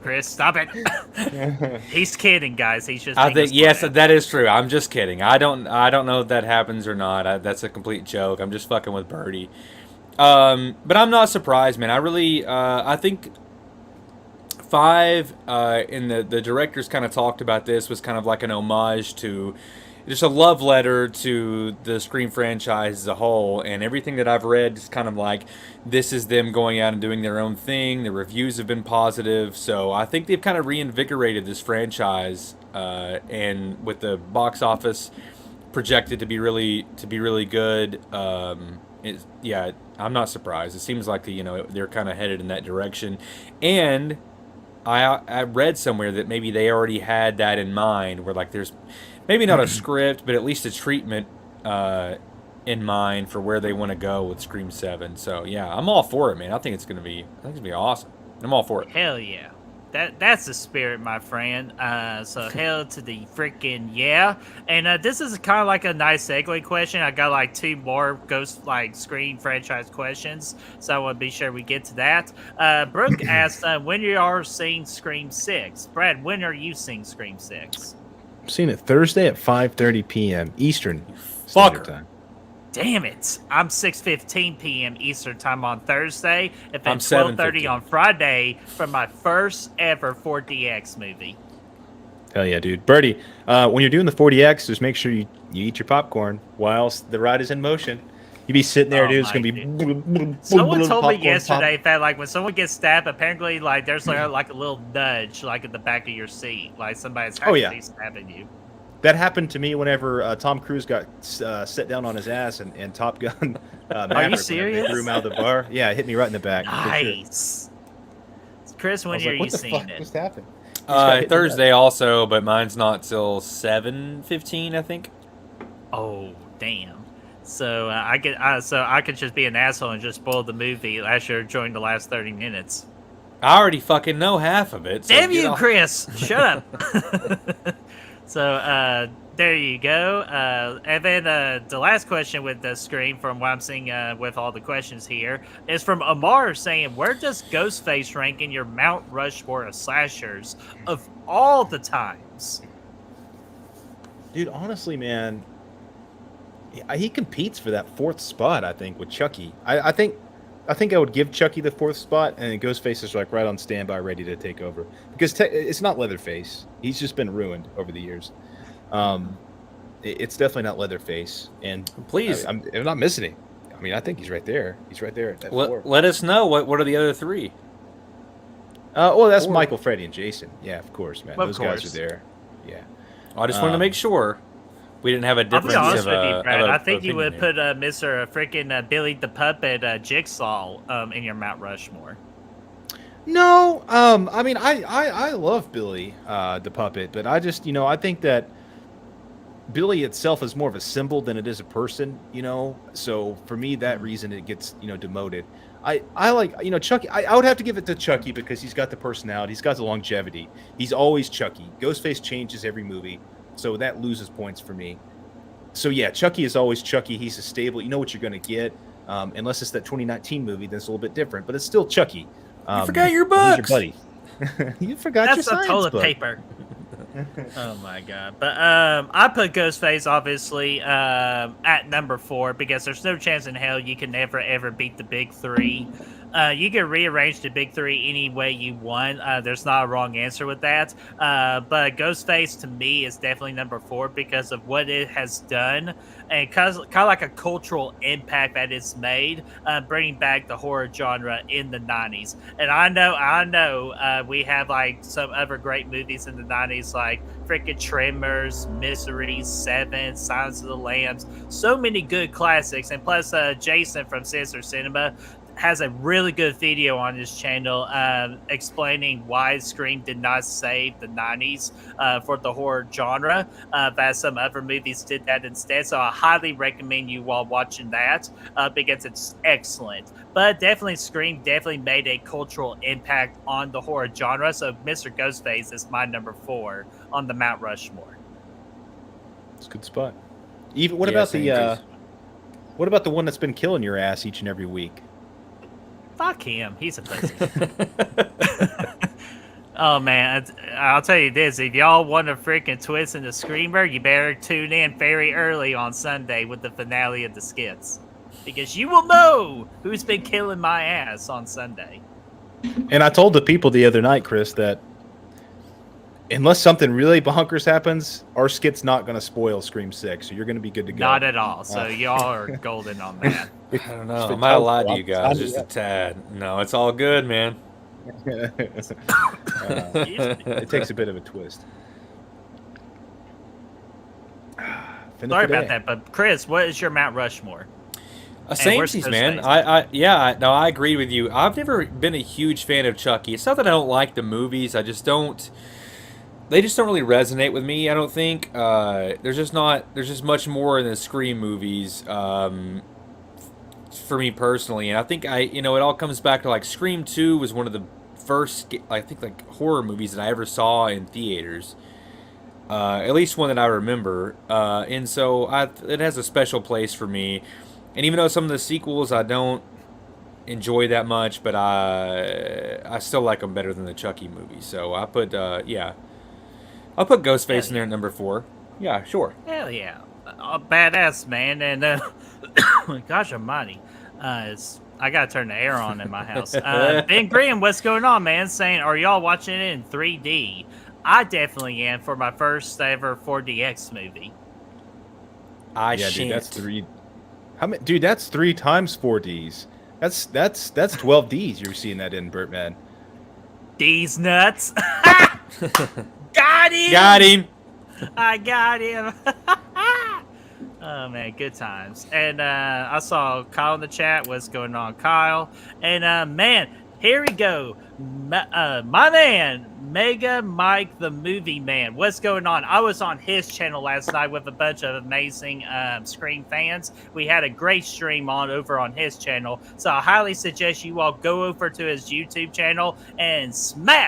Chris, stop it. He's kidding, guys. He's just.
I think yes,
quiet.
that is true. I'm just kidding. I don't know if that happens or not. That's a complete joke. I'm just fucking with Birdie. But I'm not surprised, man. I really, I think. 5 and the directors kind of talked about this was kind of like an homage to just a love letter to the Scream franchise as a whole, and everything that I've read is kind of like this is them going out and doing their own thing. The reviews have been positive, so I think they've kind of reinvigorated this franchise, and with the box office projected to be really good, yeah, I'm not surprised. It seems like they're kind of headed in that direction, and I read somewhere that maybe they already had that in mind, where like there's maybe not a script, but at least a treatment in mind for where they want to go with Scream 7. So yeah, I'm all for it, man. I think it's gonna be awesome. I'm all for it.
Hell yeah. That's the spirit, my friend. So hell to the freaking yeah. And this is kind of like a nice segue question. I got like 2 more Ghost like Scream franchise questions, so I want to be sure we get to that. Brooke asked, when you are seeing Scream 6? Brad, when are you seeing Scream 6?
I'm seeing it Thursday at 5:30 p.m. Eastern
Fucker.
Standard Time.
Damn it! I'm 6:15 p.m. Eastern time on Thursday, and then
I'm
12:30 on Friday for my first ever 4DX movie.
Hell yeah, dude. Birdie, when you're doing the 40X, just make sure you eat your popcorn whilst the ride is in motion. You be sitting there, dude. It's gonna be.
Someone told
popcorn,
me yesterday that like when someone gets stabbed, apparently like there's like a little nudge like at the back of your seat, like somebody's actually stabbing you.
That happened to me whenever Tom Cruise got set down on his ass and Top Gun.
Are you serious?
They threw him out of the bar. Yeah, it hit me right in the back.
Nice. Sure. Chris, when are you seeing it?
Just happened?
Thursday
also, but mine's not till 7:15, I think.
Oh damn! So I could just be an asshole and just spoil the movie after during the last 30 minutes.
I already fucking know half of it. So
damn you, Chris! Shut up. So there you go. And then the last question with the Scream, from what I'm seeing with all the questions here, is from Amar saying, where does Ghostface rank in your Mount Rushmore of slashers of all the times?
Dude, honestly, man, he competes for that 4th spot, I think, with Chucky. I think I would give Chucky the 4th spot, and Ghostface is like right on standby, ready to take over. Because it's not Leatherface. He's just been ruined over the years. It's definitely not Leatherface. And
please,
I'm not missing him. I mean, I think he's right there. He's right there at that 4.
Let us know what are the other 3.
Well, that's Michael, Freddy, and Jason. Yeah, of course, man. Those guys are there. Yeah.
I just wanted to make sure we didn't have a difference.
I'll be honest with you, Brad. I think you would put Mr. freaking Billy the Puppet Jigsaw in your Mount Rushmore.
No, I mean, I love Billy the Puppet, but I just, I think that Billy itself is more of a symbol than it is a person, So for me, that reason it gets, demoted. I like, Chucky. I would have to give it to Chucky because he's got the personality. He's got the longevity. He's always Chucky. Ghostface changes every movie, so that loses points for me. So yeah, Chucky is always Chucky. He's a stable. You know what you're going to get. Unless it's that 2019 movie, then it's a little bit different. But it's still Chucky.
You forgot your books.
Your buddy. You forgot your science
toilet
book.
paper. Oh my god! But I put Ghostface obviously at number 4 because there's no chance in hell you can never ever beat the big 3. You can rearrange the big 3 any way you want. There's not a wrong answer with that. But Ghostface to me is definitely number 4 because of what it has done and kind of like a cultural impact that it's made, bringing back the horror genre in the 90s. And I know, we have like some other great movies in the 90s, like freaking Tremors, Misery, Seven, Silence of the Lambs, so many good classics. And plus, Jason from Sinister Cinema has a really good video on his channel explaining why Scream did not save the 90s for the horror genre, that some other movies did that instead. So I highly recommend you all watching that because it's excellent. But definitely Scream definitely made a cultural impact on the horror genre. So Mr. Ghostface is my number 4 on the Mount Rushmore.
It's a good spot. Even what about the one that's been killing your ass each and every week?
Fuck him. He's a pussy. Oh, man. I'll tell you this. If y'all want a freaking twist in the Screamer, you better tune in very early on Sunday with the finale of the skits. Because you will know who's been killing my ass on Sunday.
And I told the people the other night, Chris, that unless something really bonkers happens, our skit's not going to spoil Scream 6, so you're going to be good to go.
Not at all. So y'all are golden on that.
I don't know. I might have lied to you guys just a tad. No, it's all good, man.
It takes a bit of a twist.
Sorry about that, but Chris, what is your Mount Rushmore?
Samesies, man. I agree with you. I've never been a huge fan of Chucky. It's not that I don't like the movies. I just don't. They just don't really resonate with me. I don't think there's just much more in the Scream movies for me personally, and I think it all comes back to like Scream 2 was one of the first horror movies that I ever saw in theaters, at least one that I remember, and so it has a special place for me. And even though some of the sequels I don't enjoy that much, but I still like them better than the Chucky movie. So I put I'll put Ghostface in there at number 4. Yeah, sure.
Hell yeah. Badass, man. And gosh almighty. I got to turn the air on in my house. Ben Graham, what's going on, man? Saying, are y'all watching it in 3D? I definitely am for my first ever 4DX movie.
Dude, that's 3. How many? Dude, that's 3 times 4Ds. That's 12 Ds you're seeing that in, Burt, man.
D's nuts. Got him!
Got him!
I got him! Oh, man, good times. And I saw Kyle in the chat. What's going on, Kyle? And, man, here we go. My man, Mega Mike the Movie Man. What's going on? I was on his channel last night with a bunch of amazing Scream fans. We had a great stream over on his channel. So I highly suggest you all go over to his YouTube channel and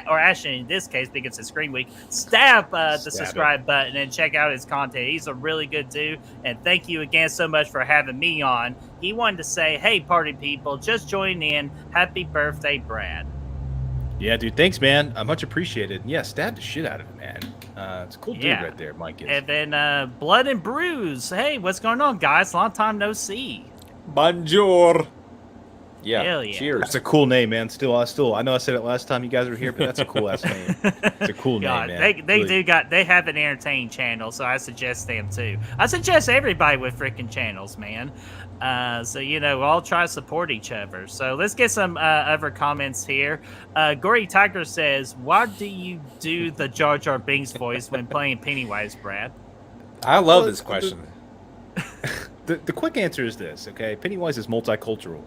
or actually in this case, because it's Scream Week, stab the subscribe button and check out his content. He's a really good dude. And thank you again so much for having me on. He wanted to say, hey, party people, just join in. Happy birthday, Brad.
Yeah, dude. Thanks, man. Much appreciated. Yeah, stab the shit out of it, man. It's a cool dude right there, Mike is.
And then Blood and Bruise. Hey, what's going on, guys? Long time no see.
Bonjour. Yeah.
Hell yeah.
Cheers.
That's a cool name, man. I know I said it last time you guys were here, but that's a cool ass name. It's a cool name, man.
They have an entertaining channel, so I suggest them too. I suggest everybody with freaking channels, man. So we'll all try to support each other. So let's get some other comments here. Gory Tiger says, "Why do you do the Jar Jar Binks voice when playing Pennywise, Brad?"
I love this question.
The quick answer is this. Okay, Pennywise is multicultural.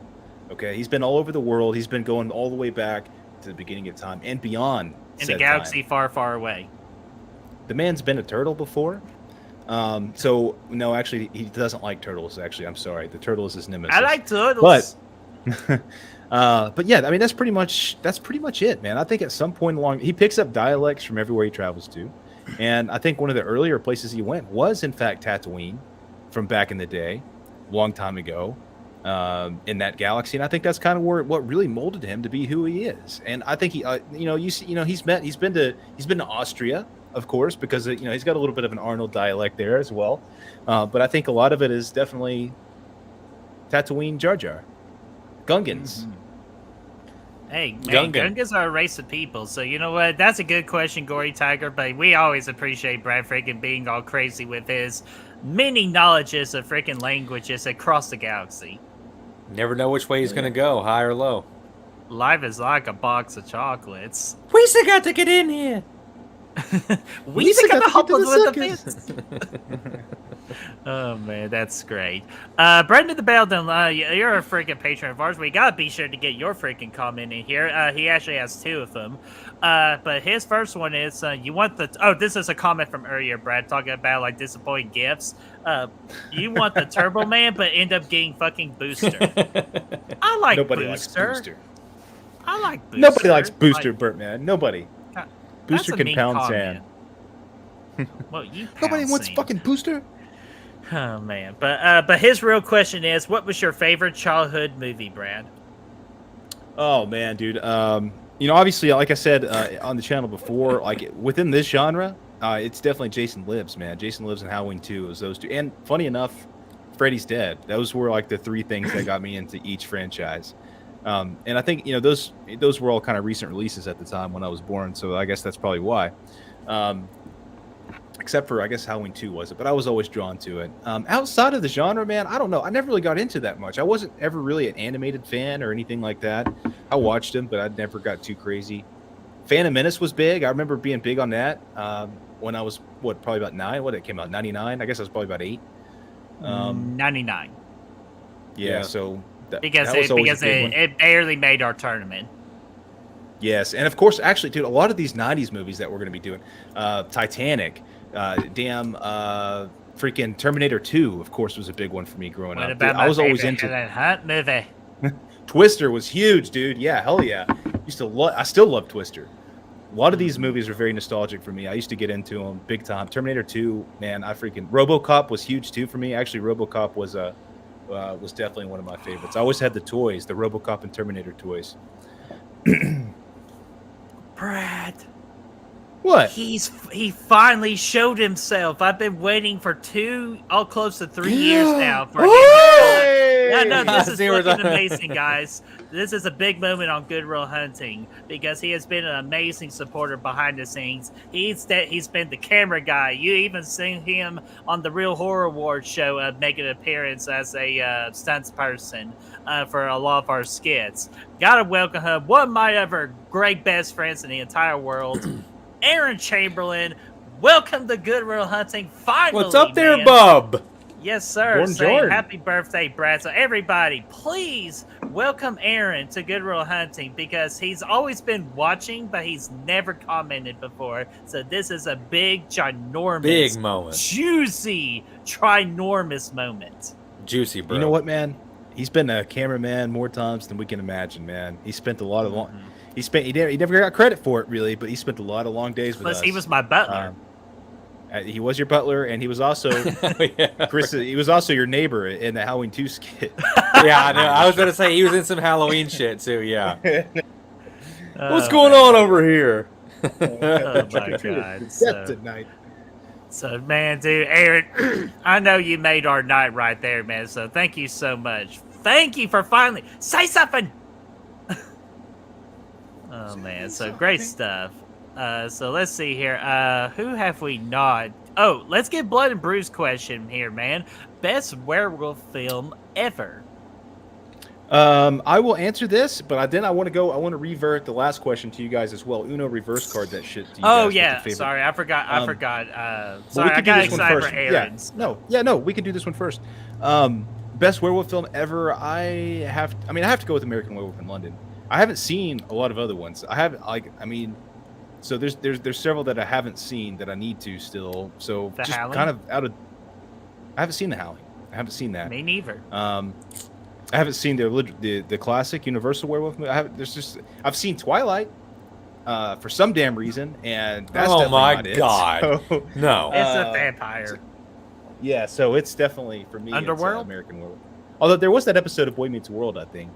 Okay, he's been all over the world. He's been going all the way back to the beginning of time and beyond.
In the galaxy far, far away.
The man's been a turtle before. So no, actually, he doesn't like turtles. Actually, I'm sorry. The turtle is his nemesis.
I like turtles.
But yeah, I mean that's pretty much it, man. I think at some point along, he picks up dialects from everywhere he travels to, and I think one of the earlier places he went was in fact Tatooine, from back in the day, long time ago. In that galaxy, and I think that's kind of what really molded him to be who he is. And I think he's been to Austria, of course, because he's got a little bit of an Arnold dialect there as well. But I think a lot of it is definitely Tatooine Jar Jar. Gungans.
Mm-hmm. Hey, man,
Gungan.
Gungans are a race of people, so you know what? That's a good question, Gory Tiger, but we always appreciate Brad freaking being all crazy with his many knowledges of freaking languages across the galaxy.
Never know which way he's going to go, high or low.
Life is like a box of chocolates.
We still got to get in here.
we still got to hop with the fence. Oh, man, that's great. Brendan the Belden, you're a freaking patron of ours. We got to be sure to get your freaking comment in here. He actually has 2 of them. But his first one is, you want the... Oh, this is a comment from earlier, Brad, talking about, like, disappointing gifts. You want the Turbo Man, but end up getting fucking Booster. I like
Nobody
Booster.
likes Booster.
I like Booster.
Nobody likes Booster, Bert, man. Nobody. Booster can pound sand.
Well, you
Nobody
pound
wants
sand.
fucking Booster.
Oh man, but his real question is, what was your favorite childhood movie, Brad?
Oh man, dude. Obviously, like I said on the channel before, like within this genre, it's definitely Jason Lives, man. Jason Lives and Halloween 2 was those 2. And funny enough, Freddy's Dead. Those were like the 3 things that got me into each franchise. And I think those were all kind of recent releases at the time when I was born, so I guess that's probably why. Except for, I guess, Halloween 2 was it, but I was always drawn to it. Outside of the genre, man, I don't know. I never really got into that much. I wasn't ever really an animated fan or anything like that. I watched them, but I never got too crazy. Phantom Menace was big. I remember being big on that when I was, probably about 9? What, it came out, 99? I guess I was probably about 8.
99.
Yeah, so...
Because it barely made our tournament.
Yes, and of course, actually, dude, a lot of these 90s movies that we're going to be doing, Titanic, freaking Terminator 2, of course, was a big one for me growing up.
About
I was always into
Hunt movie.
Twister was huge, dude. Yeah, hell yeah. I still love Twister. A lot of these movies are very nostalgic for me. I used to get into them big time. Terminator 2, man, RoboCop was huge too for me. Actually, RoboCop was definitely one of my favorites. I always had the toys, the RoboCop and Terminator toys.
Brad.
What?
He finally showed himself. I've been waiting for close to 3 years now for him. No, this is fucking amazing, guys. This is a big moment on Good Real Hunting because he has been an amazing supporter behind the scenes. He's been the camera guy. You even seen him on the Real Horror Awards show, make an appearance as a stunts person for a lot of our skits. Gotta welcome him, one of my ever great best friends in the entire world, Aaron Chamberlain. Welcome to Good Real Hunting. Finally,
what's up there,
man.
bub?
Yes, sir.
Jordan.
Happy birthday, Brad. So everybody, please welcome Aaron to Good Real Hunting because he's always been watching, but he's never commented before. So this is a big, ginormous,
moment,
juicy, trinormous moment.
Juicy, bro.
You know what, man? He's been a cameraman more times than we can imagine, man. He spent a lot of long. He never got credit for it, really, but he spent a lot of long days with us.
Plus, he was my butler.
He was your butler, and he was also Chris. He was also your neighbor in the Halloween 2 skit.
Yeah, I know. I was gonna say he was in some Halloween shit too. Yeah. What's going
man.
on over here?
Oh my god! So, man, dude, Aaron, I know you made our night right there, man. So, thank you so much. Thank you for finally say something. Oh man, so great stuff. So let's see here. Who have we not? Oh, let's get Blood and Bruce question here, man. Best werewolf film ever.
I will answer this, but then I want to revert the last question to you guys as well. Uno reverse card that shit to you
Oh
guys.
yeah, sorry, I forgot. Sorry, I got excited for Aaron's.
Yeah, no, we can do this one first. Best werewolf film ever. I have to go with American Werewolf in London. I haven't seen a lot of other ones. So there's several that I haven't seen that I need to still. So
The
just
Howling?
kind of out of. I haven't seen The Howling. I haven't seen that.
Me neither.
I haven't seen the classic Universal Werewolf movie. I've seen Twilight for some damn reason, and that's
oh
definitely
my
not
god,
it. So,
no!
It's a vampire.
Yeah, so it's definitely for me.
Underworld?
It's, American Werewolf. Although there was that episode of Boy Meets World, I think.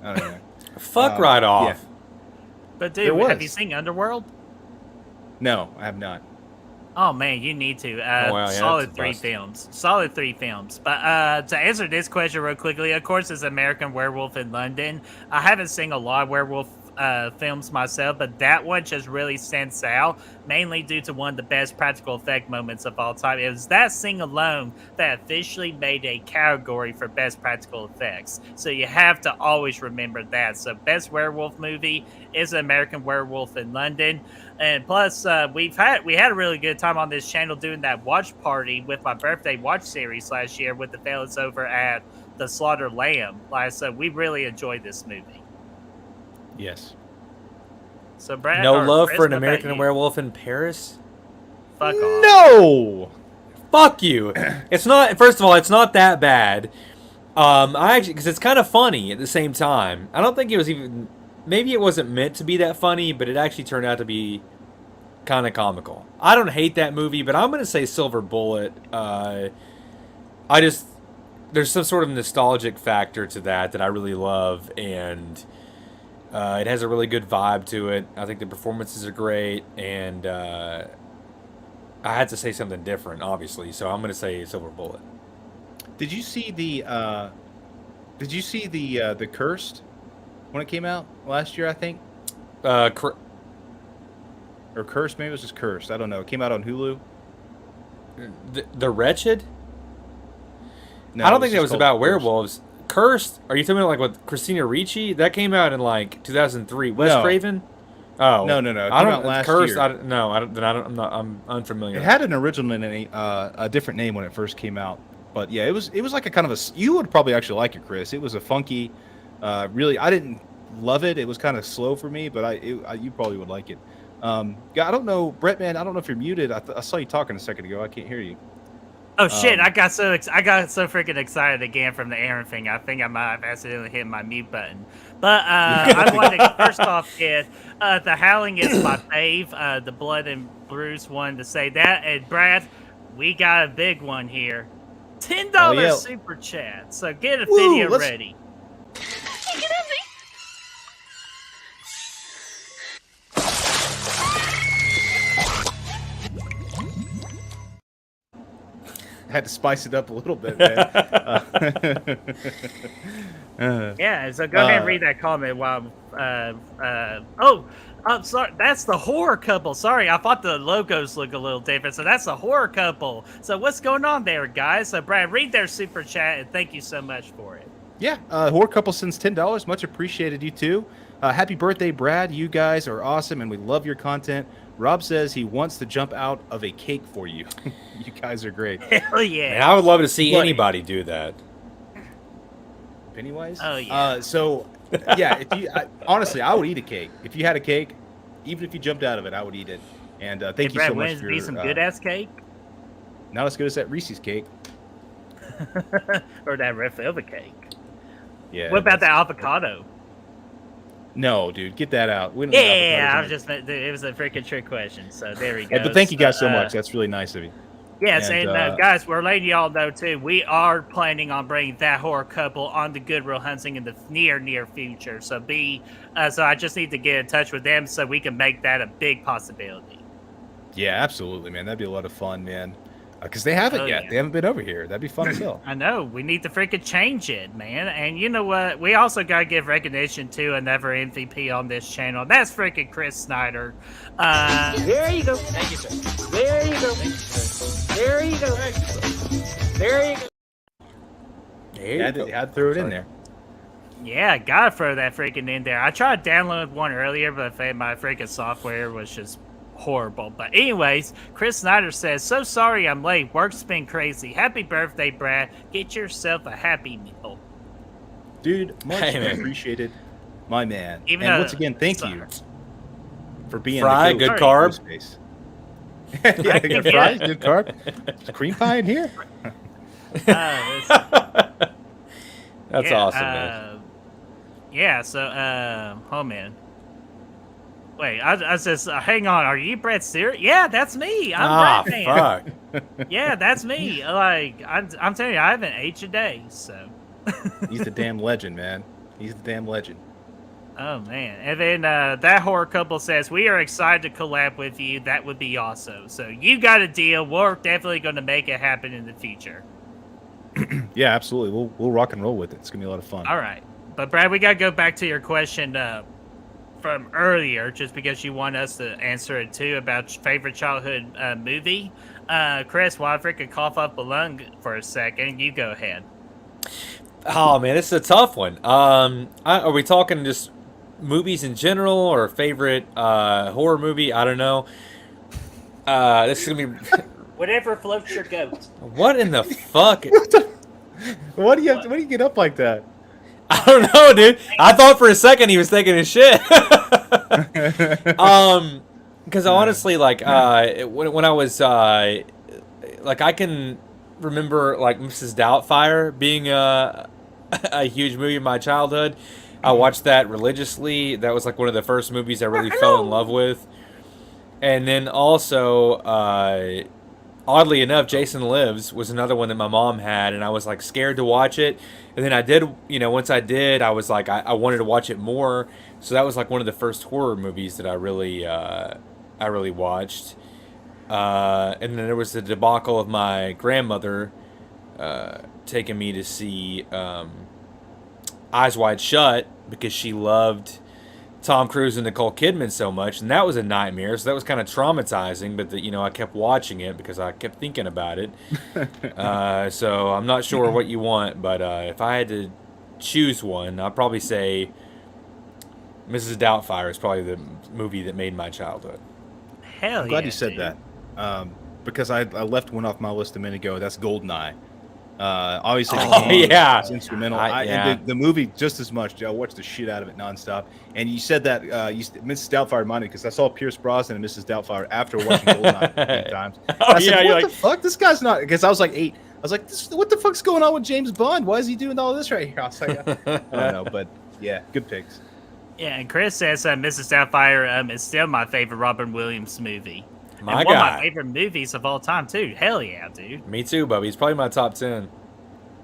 I don't know.
Fuck right off.
Yeah.
But
There
dude,
was.
have you seen Underworld?
No, I have not.
Oh man, you need to.
wow, yeah,
Solid
that's a
3
bust.
films. Solid 3 films. But to answer this question real quickly, of course, it's American Werewolf in London. I haven't seen a lot of werewolf films myself, but that one just really stands out, mainly due to one of the best practical effect moments of all time. It was that scene alone that officially made a category for best practical effects. So you have to always remember that. So best werewolf movie is American Werewolf in London. And plus, we had a really good time on this channel doing that watch party with my birthday watch series last year with the fellas over at the Slaughter Lamb. So we really enjoyed this movie.
Yes.
So Brad,
No
or
love
Chris,
for an
what about
American
you?
Werewolf in Paris?
Fuck off.
No.
Fuck you. It's not. First of all, it's not that bad. I actually, because it's kind of funny at the same time. I don't think it was even. Maybe it wasn't meant to be that funny, but it actually turned out to be kind of comical. I don't hate that movie, but I'm gonna say Silver Bullet. There's some sort of nostalgic factor to that I really love, and it has a really good vibe to it. I think the performances are great, and I had to say something different, obviously, so I'm gonna say Silver Bullet.
Did you see the the Cursed when it came out last year? I think, or Cursed. Maybe it was just Cursed. I don't know. It came out on Hulu.
The Wretched?
No,
I don't
it
think that
just
was
called
about
Cursed.
werewolves. Cursed? Are you talking about like with Christina Ricci? That came out in like 2003. Wes
No.
Craven? Oh
No. It came
I don't.
out last
Cursed?
year.
I'm unfamiliar.
It had an original name, a different name when it first came out. But yeah, it was like a kind of a. You would probably actually like it, Chris. It was a funky, really. I didn't love it. It was kind of slow for me, but you probably would like it. I don't know, Brett, man. I don't know if you're muted. I saw you talking a second ago. I can't hear you.
Oh shit! I got so freaking excited again from the Aaron thing. I think I might have accidentally hit my mute button. But I wanted to first off get the Howling is my fave. The Blood and Bruce wanted to say that, and Brad, we got a big one here. $10
yeah.
super chat. So get a
Woo,
video
let's-
ready.
Had to spice it up a little bit, man.
Yeah, so go ahead and read that comment while. Oh, I'm sorry. That's the horror couple. Sorry, I thought the logos look a little different. So that's the horror couple. So what's going on there, guys? So Brad, read their super chat and thank you so much for it.
Yeah, Horror Couple sends $10. Much appreciated, you too. Happy birthday, Brad. You guys are awesome, and we love your content. Rob says he wants to jump out of a cake for you. You guys are great.
Hell yeah!
Man, I would love to see
Buddy.
anybody do that.
Pennywise?
Oh, yeah.
So, yeah, if you honestly, I would eat a cake. If you had a cake, even if you jumped out of it, I would eat it. And thank
Hey,
you
Brad,
so much
wouldn't
for
it be some good ass cake
not as good as that Reese's cake.
or that red velvet cake?
Yeah.
What about that
that's-
avocado?
No, dude, get that out. We don't need
Yeah,
avocados
I
in
was just. It was a freaking trick question. So there we go.
Hey, but thank you guys so
Uh,
much. That's really nice of you.
Yes,
And,
and guys, we're letting y'all know too. We are planning on bringing that horror couple on the Good Real Hunting in the near future. So so I just need to get in touch with them so we can make that a big possibility.
Yeah, absolutely, man. That'd be a lot of fun, man. Because they haven't
Oh,
yet.
yeah.
They haven't been over here. That'd be fun as hell.
I know we need to freaking change it, man. And you know what? We also gotta give recognition to another MVP on this channel. That's freaking Chris Snyder.
There you go. Thank you, sir. There you go. There you go. There you go.
There
You had to throw it in there.
Yeah, gotta throw that freaking in there. I tried to download one earlier, but my freaking software was just horrible. But anyways, Chris Snyder says, so sorry I'm late. Work's been crazy. Happy birthday, Brad. Get yourself a Happy Meal.
Dude, much
Hey, man.
appreciated, my man.
Even
and
though-
once again, thank
sorry.
you for being
Fry,
the
good
goat
carb.
in this space. Yeah, good fries, good carb. Cream pie in here.
It's-
That's
yeah,
awesome, man.
Yeah, so, oh man. Wait, I was just, hang on, are you Brett Stewart? Yeah, that's me. I'm Brett Man.
Fuck.
Yeah, that's me. Like, I'm telling you, I haven't ate a day, so.
He's the damn legend, man. He's the damn legend.
Oh man! And then that horror couple says we are excited to collab with you. That would be awesome. So you got a deal. We're definitely going to make it happen in the future.
Yeah, absolutely. We'll rock and roll with it. It's gonna be a lot of fun.
All right, but Brad, we got to go back to your question from earlier, just because you want us to answer it too about favorite childhood movie. Chris, while I freaking cough up a lung for a second, you go ahead.
Oh man, this is a tough one. Are we talking just movies in general or favorite horror movie? I don't know. This is gonna be
Whatever floats your goat.
what in the fuck?
What do you get up like that?
I don't know, dude. I thought for a second he was taking his shit. Because honestly, like when I was like I can remember like Mrs. Doubtfire being a huge movie in my childhood. I watched that religiously. That was like one of the first movies I really fell in love with. And then also, oddly enough, Jason Lives was another one that my mom had, and I was like scared to watch it. And then I did, once I did, I was like, I wanted to watch it more. So that was like one of the first horror movies that I really watched. And then there was the debacle of my grandmother taking me to see Eyes Wide Shut because she loved Tom Cruise and Nicole Kidman so much, and that was a nightmare. So that was kind of traumatizing. But I kept watching it because I kept thinking about it. So I'm not sure what you want, but if I had to choose one, I'd probably say Mrs. Doubtfire is probably the movie that made my childhood.
Hell
I'm glad
yeah,
you said
dude.
that because I left one off my list a minute ago. That's Goldeneye. Obviously,
yeah,
it's instrumental.
yeah.
And the movie just as much. I watched the shit out of it nonstop. And you said that Mrs. Doubtfire reminded me because I saw Pierce Brosnan and Mrs. Doubtfire after watching Goldeneye many times. I said, what the fuck? This guy's not. Because I was like 8. I was like, what the fuck's going on with James Bond? Why is he doing all this right here? I was like, I don't know, but yeah, good picks.
Yeah, and Chris says Mrs. Doubtfire is still my favorite Robin Williams movie.
My
and one
guy.
of my favorite movies of all time, too. Hell yeah, dude.
Me too, Bubby. He's probably my top 10.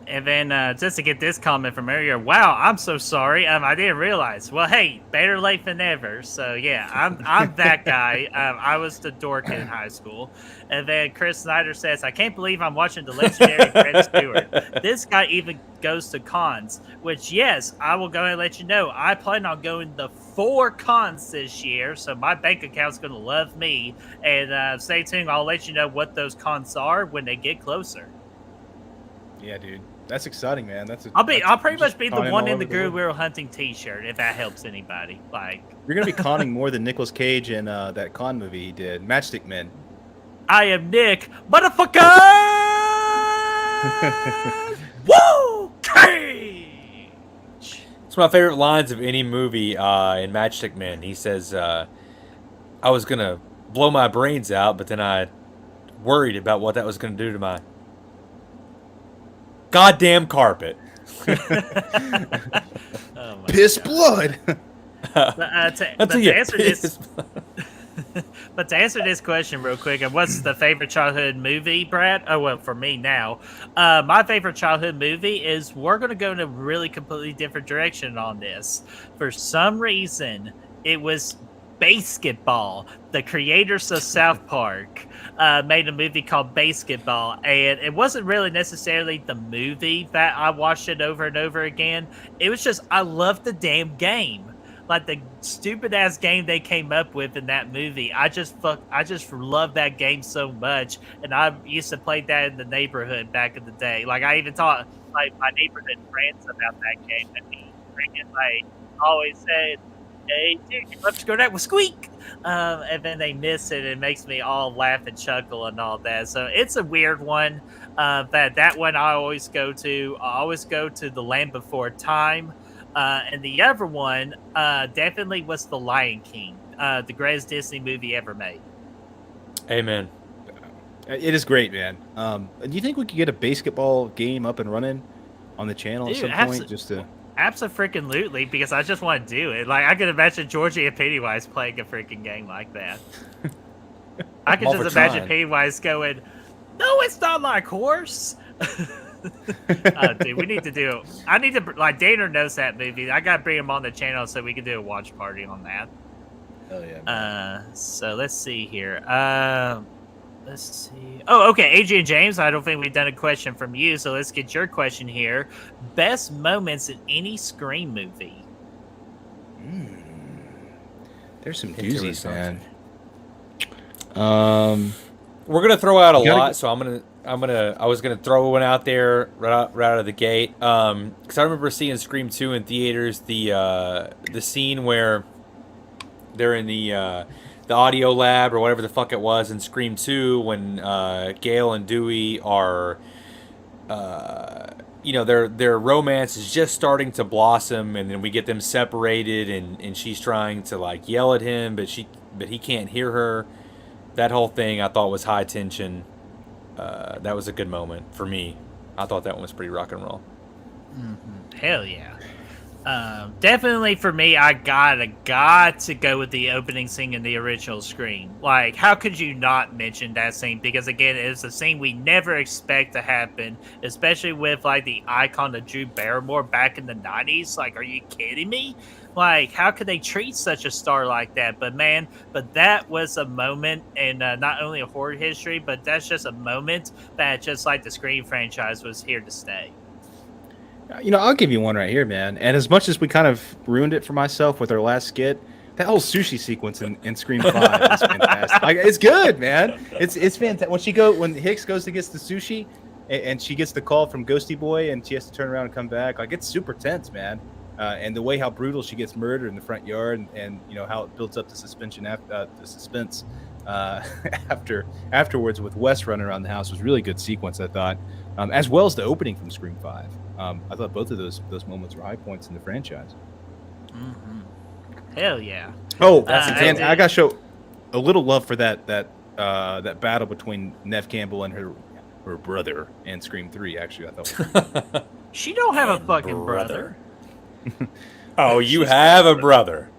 And then just to get this comment from earlier, wow, I'm so sorry. I didn't realize. Well, hey, better late than never. So yeah, I'm that guy. I was the dork in high school. And then Chris Snyder says, I can't believe I'm watching the legendary Fred Stewart. This guy even goes to cons, which yes, I will go ahead and let you know. I plan on going to 4 cons this year, so my bank account's going to love me. And stay tuned. I'll let you know what those cons are when they get closer.
Yeah, dude. That's exciting, man.
I'll pretty much be the one in the Goodwill Hunting T-shirt if that helps anybody. Like
you're gonna be conning more than Nicolas Cage in that con movie he did, Matchstick Men.
I am Nick, motherfucker. Woo, Cage.
It's one of my favorite lines of any movie in Matchstick Men. He says, "I was gonna blow my brains out, but then I worried about what that was gonna do to my goddamn carpet."
Oh
Piss blood.
But to answer this question real quick, and what's the favorite childhood movie, Brad? Oh, well, for me now, my favorite childhood movie is we're going to go in a really completely different direction on this. For some reason, it was Basketball. The creators of South Park made a movie called Basketball, and it wasn't really necessarily the movie that I watched it over and over again. It was just I loved the damn game, like the stupid ass game they came up with in that movie. I just love that game so much, and I used to play that in the neighborhood back in the day. Like I even taught like my neighborhood friends about that game. And me freaking like always said, "Hey, dude, you love to go that with Squeak," and then they miss it. It makes me all laugh and chuckle and all that. So it's a weird one. That one I always go to. I always go to The Land Before Time, and the other one definitely was The Lion King, the greatest Disney movie ever made.
Amen.
It is great, man. Do you think we could get a basketball game up and running on the channel at some point? Just to
Absolutely, because I just want to do it. Like I could imagine Georgie and Pennywise playing a freaking game like that. I could just imagine Pennywise going, "No, it's not like horse." Dude, we need to do. I need to like Dana knows that movie. I gotta bring him on the channel so we can do a watch party on that.
Hell yeah. Man.
So let's see here. Let's see. Oh, okay. Adrian James. I don't think we've done a question from you, so let's get your question here. Best moments in any Scream movie.
There's some doozies, man.
We're gonna throw out a lot, so I was gonna throw one out there right out of the gate. Because I remember seeing Scream 2 in theaters. The scene where they're in the audio lab or whatever the fuck it was in Scream 2 when Gail and Dewey are, their romance is just starting to blossom, and then we get them separated, and she's trying to like yell at him, but he can't hear her. That whole thing I thought was high tension. That was a good moment for me. I thought that one was pretty rock and roll.
Mm-hmm. Hell yeah. Definitely for me, I got to go with the opening scene in the original Scream. Like, how could you not mention that scene? Because again, it's a scene we never expect to happen, especially with like the icon of Drew Barrymore back in the 90s. Like, are you kidding me? Like, how could they treat such a star like that? But that was a moment in not only a horror history, but that's just a moment that just like the Scream franchise was here to stay.
I'll give you one right here, man. And as much as we kind of ruined it for myself with our last skit, that whole sushi sequence in Scream 5 is fantastic. Like, it's good, man. It's fantastic. When Hicks goes to get the sushi, and she gets the call from Ghosty Boy, and she has to turn around and come back. Like, it's super tense, man. And the way how brutal she gets murdered in the front yard, and how it builds up the suspense afterwards with Wes running around the house was really good sequence, I thought. As well as the opening from Scream 5. I thought both of those moments were high points in the franchise.
Mm-hmm. Hell yeah!
Oh, and I got to show a little love for that battle between Neve Campbell and her brother in Scream 3. Actually, I thought
she don't have a fucking brother.
Oh, you have a brother.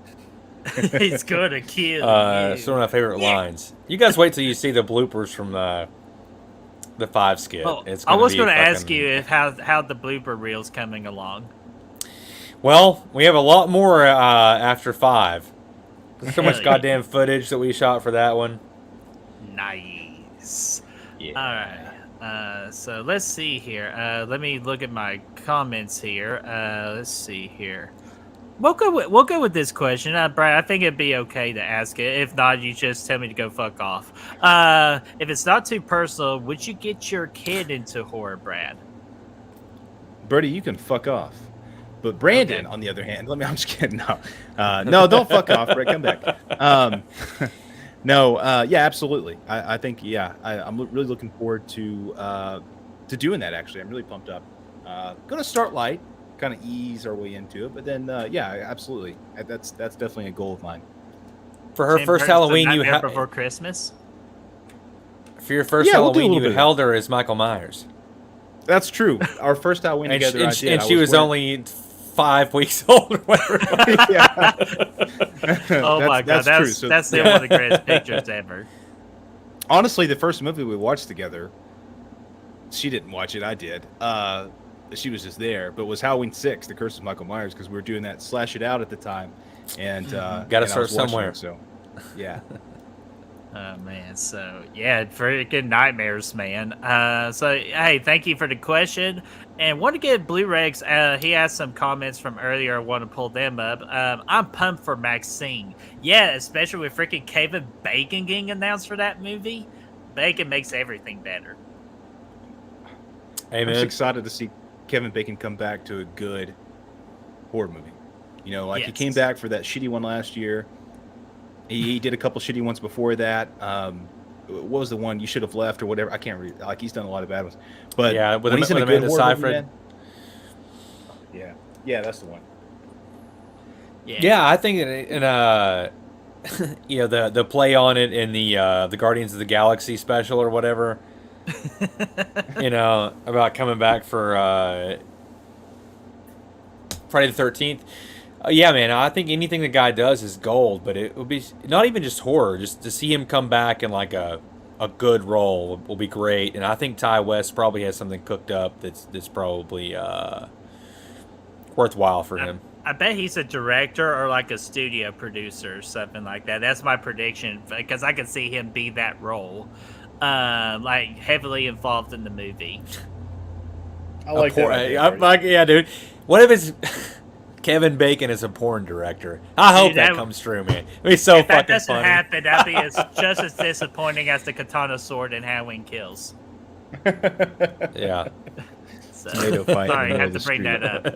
He's gonna kill you.
It's one of my favorite lines. You guys wait till you see the bloopers from the 5 skit.
Oh, I was going to ask you if how the blooper reel's coming along.
Well, we have a lot more after 5. There's so much goddamn footage that we shot for that one.
Nice.
Yeah.
All right. So let's see here. Let me look at my comments here. Let's see here. We'll go with this question, Brad. I think it'd be okay to ask it. If not, you just tell me to go fuck off. If it's not too personal, would you get your kid into horror, Brad?
Brady, you can fuck off. But Brandon, on the other hand, I'm just kidding. No, don't fuck off, Brett. Come back. Yeah, absolutely. I think, I'm really looking forward to doing that. Actually, I'm really pumped up. Gonna start light. Kind of ease our way into it, but then absolutely, that's definitely a goal of mine.
For her first Halloween, you
before Christmas.
For your first Halloween, you held her as Michael Myers.
That's true. Our first Halloween together,
and she was only 5 weeks old or whatever.
Oh my god, that's true. That's one of the greatest pictures ever.
Honestly, the first movie we watched together, she didn't watch it. I did. She was just there, but it was Halloween 6, The Curse of Michael Myers, because we were doing that Slash It Out at the time, and
got to start somewhere.
So, yeah.
Oh man, so yeah, freaking nightmares, man. So hey, thank you for the question, and want to get Blu-rays. He has some comments from earlier. I want to pull them up. I'm pumped for Maxine. Yeah, especially with freaking Kevin Bacon getting announced for that movie. Bacon makes everything better.
Hey, man. I'm just excited to see Kevin Bacon come back to a good horror movie. He came back for that shitty one last year. He did a couple shitty ones before that. What was the one, You Should Have Left or whatever? I can't read. Like, he's done a lot of bad ones. But
yeah,
when he's in a good horror movie, man, yeah, that's the one.
Yeah, I think in the play on it in the Guardians of the Galaxy special or whatever. About coming back for Friday the 13th. Yeah, man, I think anything the guy does is gold, but it would be not even just horror, just to see him come back in like a a good role will be great, and I think Ty West probably has something cooked up that's probably worthwhile for him.
I bet he's a director or like a studio producer or something like that. That's my prediction, because I can see him be that role, like heavily involved in the movie.
I like that.
Yeah, dude. What if it's Kevin Bacon is a porn director? I hope that comes true, man. It'd be so fucking funny. If that doesn't
happen, that'd be just as disappointing as the katana sword in Halloween Kills.
Yeah.
So, sorry, I have to bring that up.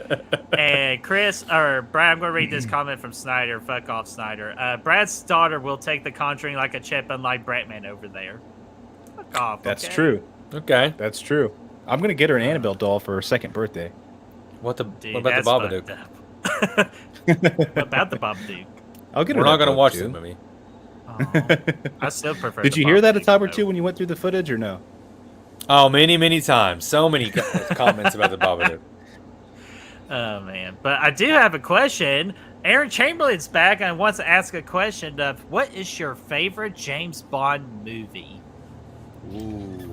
And Chris, or Brad, I'm going to read this comment from Snyder. Fuck off, Snyder. Brad's daughter will take the Conjuring like a chip, unlike Bratman over there. Fuck off.
That's true.
Okay.
That's true. I'm going to get her an Annabelle doll for her 2nd birthday.
What about the Babadook?
What about the Babadook?
I'll get her.
We're not going to watch the movie.
Oh, I still prefer.
Did you hear that a time or two when you went through the footage, or no?
Oh, many times. So many comments about the Babadook.
Oh, man. But I do have a question. Aaron Chamberlain's back and wants to ask a question of, what is your favorite James Bond movie?
Ooh.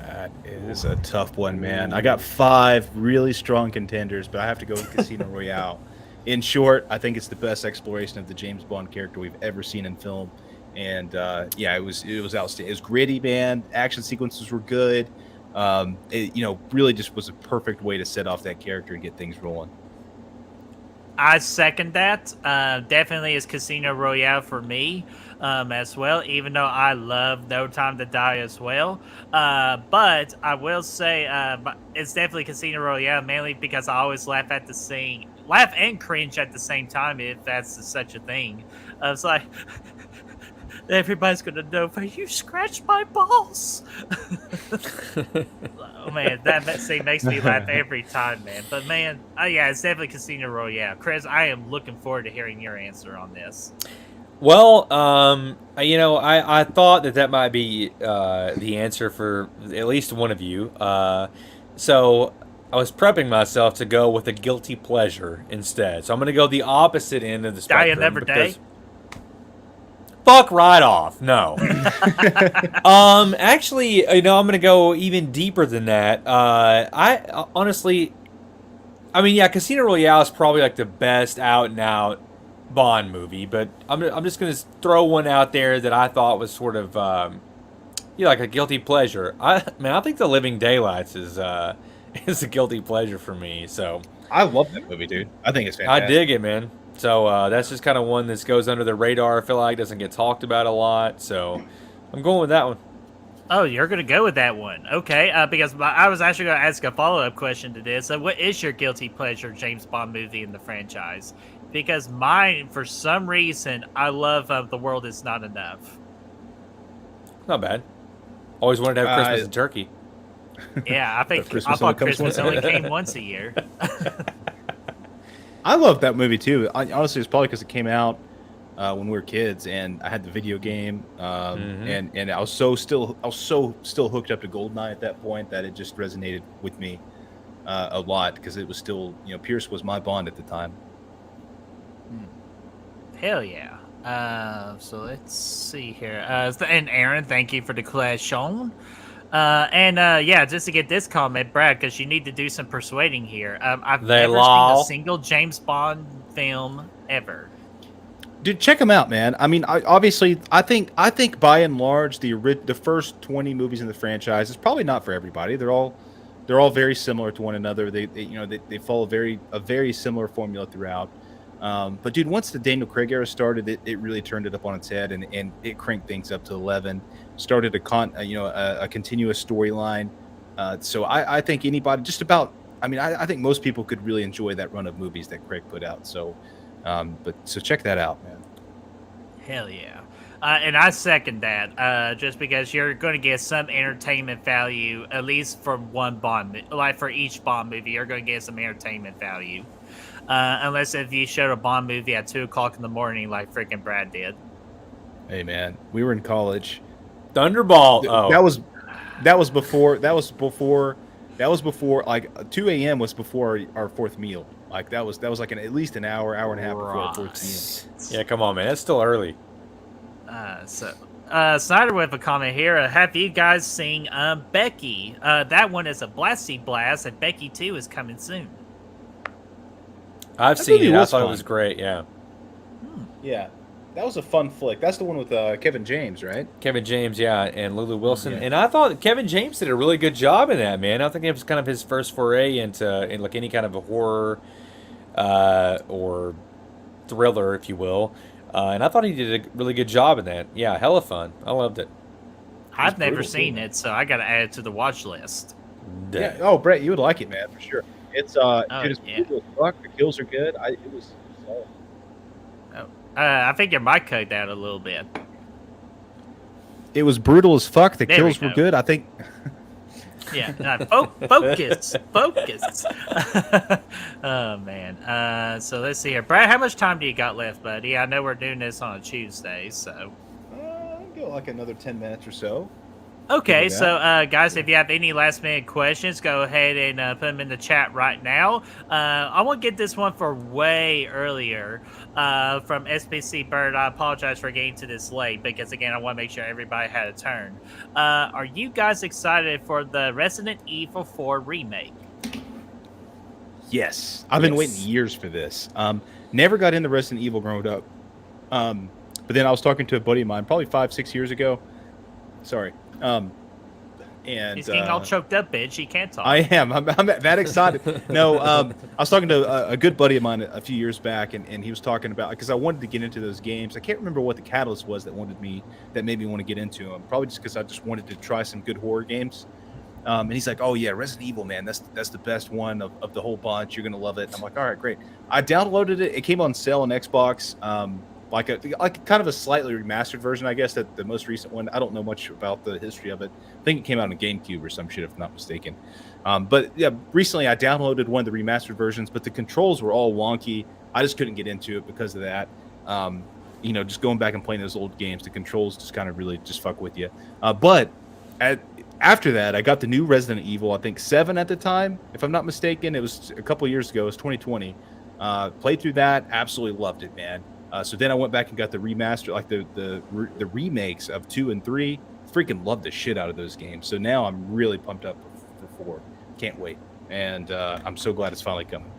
That is a tough one, man. I got 5 really strong contenders, but I have to go with Casino Royale. In short, I think it's the best exploration of the James Bond character we've ever seen in film. And yeah, it was outstanding. It was gritty, man. Action sequences were good. It really just was a perfect way to set off that character and get things rolling.
I second that. Definitely is Casino Royale for me as well, even though I love No Time to Die as well. But I will say it's definitely Casino Royale, mainly because I always laugh and cringe at the same time, if that's such a thing. It's like, everybody's gonna know, but you scratched my balls. Oh man, that scene makes me laugh every time, man. But man, yeah, it's definitely Casino Royale. Chris, I am looking forward to hearing your answer on this.
Well, I thought that might be the answer for at least one of you. So I was prepping myself to go with a guilty pleasure instead. So I'm going to go the opposite end of the spectrum.
Die Another Day?
Fuck right off. No. Actually, I'm going to go even deeper than that. I honestly, Casino Royale is probably like the best out and out Bond movie, but I'm just going to throw one out there that I thought was sort of like a guilty pleasure. I think The Living Daylights is a guilty pleasure for me. So
I love that movie, dude. I think it's fantastic.
I dig it, man. So that's just kind of one that goes under the radar. I feel like doesn't get talked about a lot. So I'm going with that one.
Oh, you're going to go with that one. Okay, because I was actually going to ask a follow-up question to this. So what is your guilty pleasure James Bond movie in the franchise? Because mine, for some reason, I love The World Is Not Enough.
Not bad. Always wanted to have Christmas in Turkey.
Yeah, I thought Christmas only came once a year.
I love that movie too. Honestly, it's probably because it came out when we were kids, and I had the video game, and I was so still hooked up to GoldenEye at that point that it just resonated with me a lot, because it was still, Pierce was my Bond at the time.
Hell yeah. So let's see here. And Aaron, thank you for the question. Just to get this comment, Brad, because you need to do some persuading here. I've never seen a single James Bond film ever.
Dude, check them out, man. I mean, I think by and large the first 20 movies in the franchise is probably not for everybody. They're all very similar to one another. They follow a very similar formula throughout. But dude, once the Daniel Craig era started, it really turned it up on its head, and it cranked things up to 11. Started a continuous storyline. So I think anybody, just about, I think most people could really enjoy that run of movies that Craig put out. So, so check that out, man.
Hell yeah. And I second that, just because you're going to get some entertainment value, at least from one Bond, like for each Bond movie, you're going to get some entertainment value. Unless if you showed a Bond movie at 2 o'clock in the morning, like freaking Brad did.
Hey man, we were in college.
Thunderball.
That was before like 2 a.m. was before our fourth meal. Like that was like at least an hour and a half before our fourth meal.
Yeah, come on, man, that's still early.
Snyder with a comment here. Have you guys seen Becky? That one is a blasty blast, and Becky 2 is coming soon.
I've seen it. I thought it was great. Yeah.
Yeah. That was a fun flick. That's the one with Kevin James, right?
Kevin James, yeah, and Lulu Wilson. Yeah. And I thought Kevin James did a really good job in that, man. I think it was kind of his first foray into like any kind of a horror or thriller, if you will. And I thought he did a really good job in that. Yeah, hella fun. I loved it.
I've never seen it, so I got to add it to the watch list.
Yeah. Oh, Brett, you would like it, man, for sure. It's dude, it's brutal as fuck. The kills are good. It was solid.
I think your mic cut down a little bit.
It was brutal as fuck. The kills were good. I think.
Yeah, focus. Oh man. So let's see here, Brad. How much time do you got left, buddy? I know we're doing this on a Tuesday, so.
I'll go like another 10 minutes or so.
Okay, so guys, if you have any last minute questions, go ahead and put them in the chat right now. I want to get this one for way earlier from SPC Bird. I apologize for getting to this late because, again, I want to make sure everybody had a turn. Are you guys excited for the Resident Evil 4 remake?
Yes. I've been waiting years for this. Never got into Resident Evil growing up. But then I was talking to a buddy of mine probably 5-6 years ago. Sorry. And
he's getting all choked up, bitch. He can't talk.
I am. I'm that excited. No, I was talking to a good buddy of mine a few years back, and he was talking about, because I wanted to get into those games. I can't remember what the catalyst was that made me want to get into them. Probably just because I just wanted to try some good horror games. And he's like, "Oh yeah, Resident Evil, man, that's the best one of the whole bunch. You're gonna love it." And I'm like, "All right, great." I downloaded it. It came on sale on Xbox. Like kind of a slightly remastered version, I guess, that the most recent one. I don't know much about the history of it. I think it came out on GameCube or some shit, if I'm not mistaken. But yeah, recently I downloaded one of the remastered versions, but the controls were all wonky. I just couldn't get into it because of that. Just going back and playing those old games, the controls just kind of really just fuck with you. But after that, I got the new Resident Evil, I think 7 at the time, if I'm not mistaken. It was a couple of years ago. It was 2020. Played through that, absolutely loved it, man. So then I went back and got the remaster, like the remakes of 2 and 3. Freaking love the shit out of those games. So now I'm really pumped up for 4. Can't wait. And I'm so glad it's finally coming.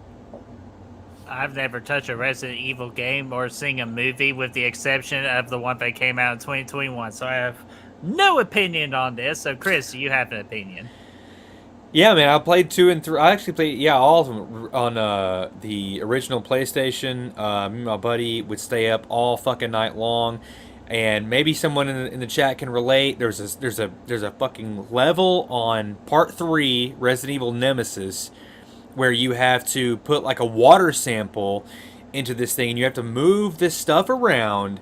I've never touched a Resident Evil game or seen a movie with the exception of the one that came out in 2021. So I have no opinion on this. So Chris, do you have an opinion?
Yeah, man, I played 2 and 3. I actually played, all of them on the original PlayStation. Me and my buddy would stay up all fucking night long, and maybe someone in the chat can relate. There's a fucking level on Part 3, Resident Evil Nemesis, where you have to put like a water sample into this thing, and you have to move this stuff around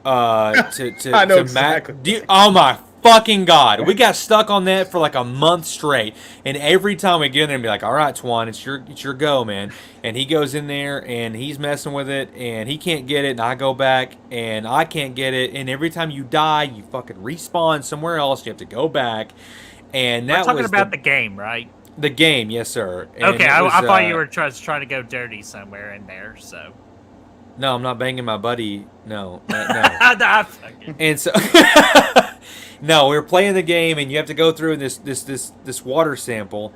to
I know exactly.
Oh my fucking God. We got stuck on that for like a month straight. And every time we get in there and be like, "All right, Twan, it's your go, man." And he goes in there and he's messing with it and he can't get it. And I go back and I can't get it. And every time you die, you fucking respawn somewhere else. You have to go back. And that
We're talking about the game, right?
The game, yes, sir. And
okay, I thought you were trying to go dirty somewhere in there, so.
No, I'm not banging my buddy. No. And so... No, we were playing the game, and you have to go through this water sample.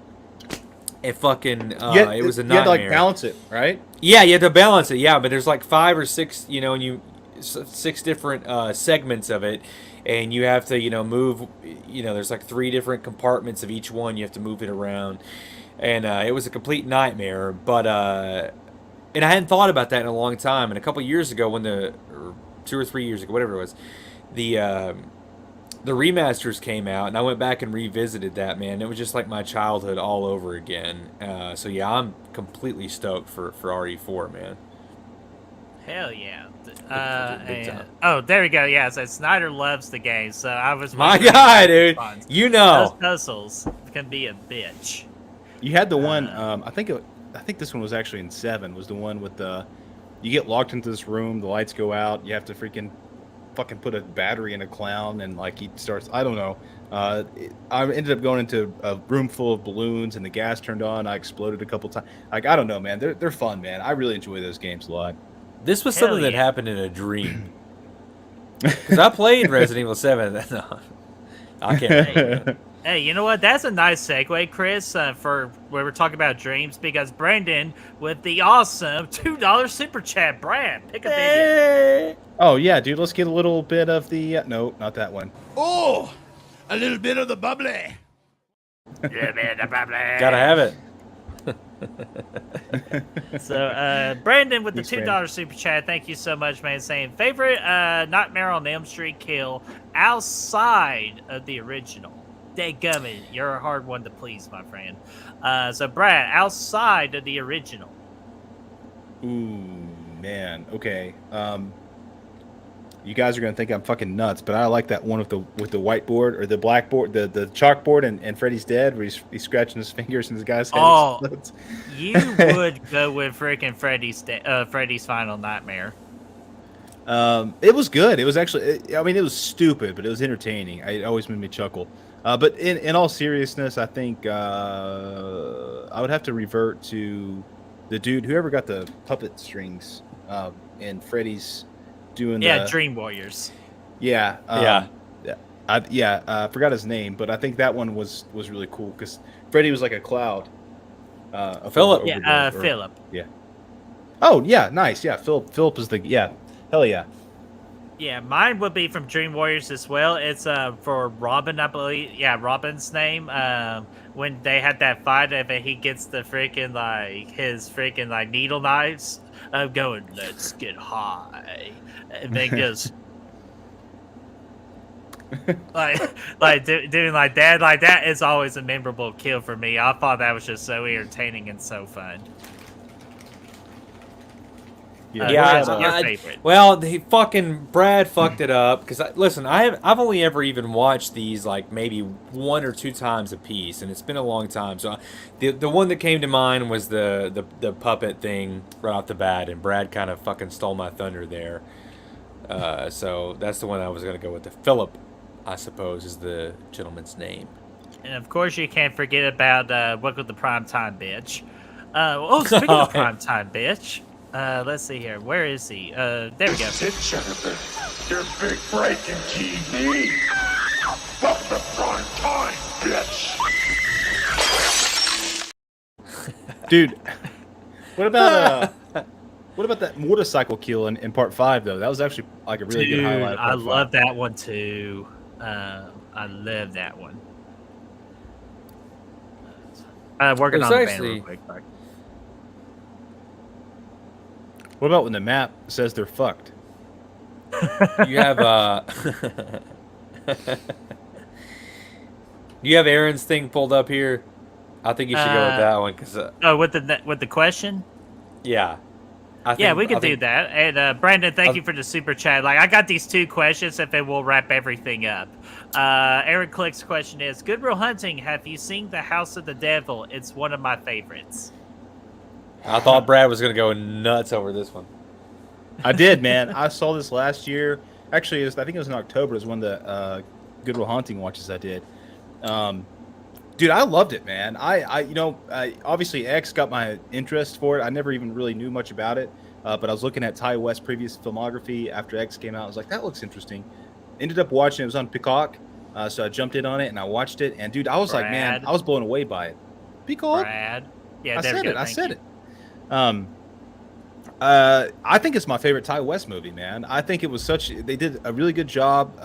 It fucking it was a nightmare.
You had to like balance it, right?
Yeah, you had to balance it. Yeah, but there's like 5 or 6, and 6 different segments of it, and you have to move. There's like 3 different compartments of each one. You have to move it around, and it was a complete nightmare. But and I hadn't thought about that in a long time. And a couple years ago, or 2 or 3 years ago, whatever it was, the remasters came out, and I went back and revisited that, man. It was just like my childhood all over again. So yeah, I'm completely stoked for RE4, man.
Hell yeah. Oh, there we go. Yeah, so Snyder loves the game, so I was...
My God, dude.
Those puzzles can be a bitch.
You had the one, I think this one was actually in 7, was the one with you get locked into this room, the lights go out, you have to fucking put a battery in a clown, and like he starts, I don't know. I ended up going into a room full of balloons, and the gas turned on. I exploded a couple times. Like, I don't know, man. They're fun, man. I really enjoy those games a lot.
This was something that happened in a dream. Because I played Resident Evil 7. No, I can't.
Hey, you know what? That's a nice segue, Chris, for where we're talking about dreams, because Brandon, with the awesome $2 super chat, Brad, pick a video.
Oh, yeah, dude, let's get a little bit of the... no, not that one.
Oh, a little bit of the bubbly.
Gotta have it.
So, Brandon with the
Thanks,
$2
Brandon.
super chat, thank you so much, man. Saying favorite Nightmare on Elm Street kill outside of the original. Dadgummit, you're a hard one to please, my friend. So, Brad, outside of the original.
Ooh, man. Okay. You guys are gonna think I'm fucking nuts, but I like that one with the whiteboard or the blackboard, the chalkboard, and Freddy's dead, where he's scratching his fingers and his guy's head explodes.
You would go with freaking Freddy's Final Nightmare.
It was good. It was actually, I mean, it was stupid, but it was entertaining. It always made me chuckle. But in all seriousness, I think I would have to revert to the dude, whoever got the puppet strings, and Freddy's doing
Dream Warriors.
Yeah. I forgot his name, but I think that one was really cool because Freddy was like a cloud.
Philip.
Philip.
Yeah. Oh yeah, nice. Yeah, Philip is hell yeah.
Yeah, mine would be from Dream Warriors as well. It's for Robin, I believe. Yeah, Robin's name. When they had that fight, and he gets the freaking his freaking needle knives. I'm going, let's get high, and then goes doing like that. Like that is always a memorable kill for me. I thought that was just so entertaining and so fun. Your favorite?
Well, Brad fucked it up because listen, I've only ever even watched these like maybe 1 or 2 times a piece, and it's been a long time. So the one that came to mind was the puppet thing right off the bat, and Brad kind of fucking stole my thunder there. So that's the one I was gonna go with. The Philip, I suppose, is the gentleman's name.
And of course, you can't forget about Welcome to Primetime, bitch. Speaking of Primetime, bitch. Let's see here. Where is he? There we go.
Sit, Jennifer. Your big breaking TV. Fuck the prime time, bitch.
Dude, what about that motorcycle kill in part 5 though? That was actually like a really good highlight.
I love that one too. I love that one. Working on the band real quick.
What about when the map says they're fucked?
You have you have Aaron's thing pulled up here. I think you should go with that one because.
With the question.
Yeah.
We could do that. And Brandon, thank you for the super chat. Like I got these 2 questions, if it will wrap everything up. Aaron Click's question is: Good Real Hunting. Have you seen The House of the Devil? It's one of my favorites.
I thought Brad was gonna go nuts over this one.
I did, man. I saw this last year. Actually, I think it was in October. It was one of the Good Will Haunting watches I did. Dude, I loved it, man. I obviously X got my interest for it. I never even really knew much about it, but I was looking at Ty West's previous filmography after X came out. I was like, that looks interesting. Ended up watching it. It was on Peacock, so I jumped in on it and I watched it. And dude, I was like, man, I was blown away by it. Peacock.
Brad. Yeah,
I said it. I think it's my favorite Ty West movie, man. I think it was they did a really good job,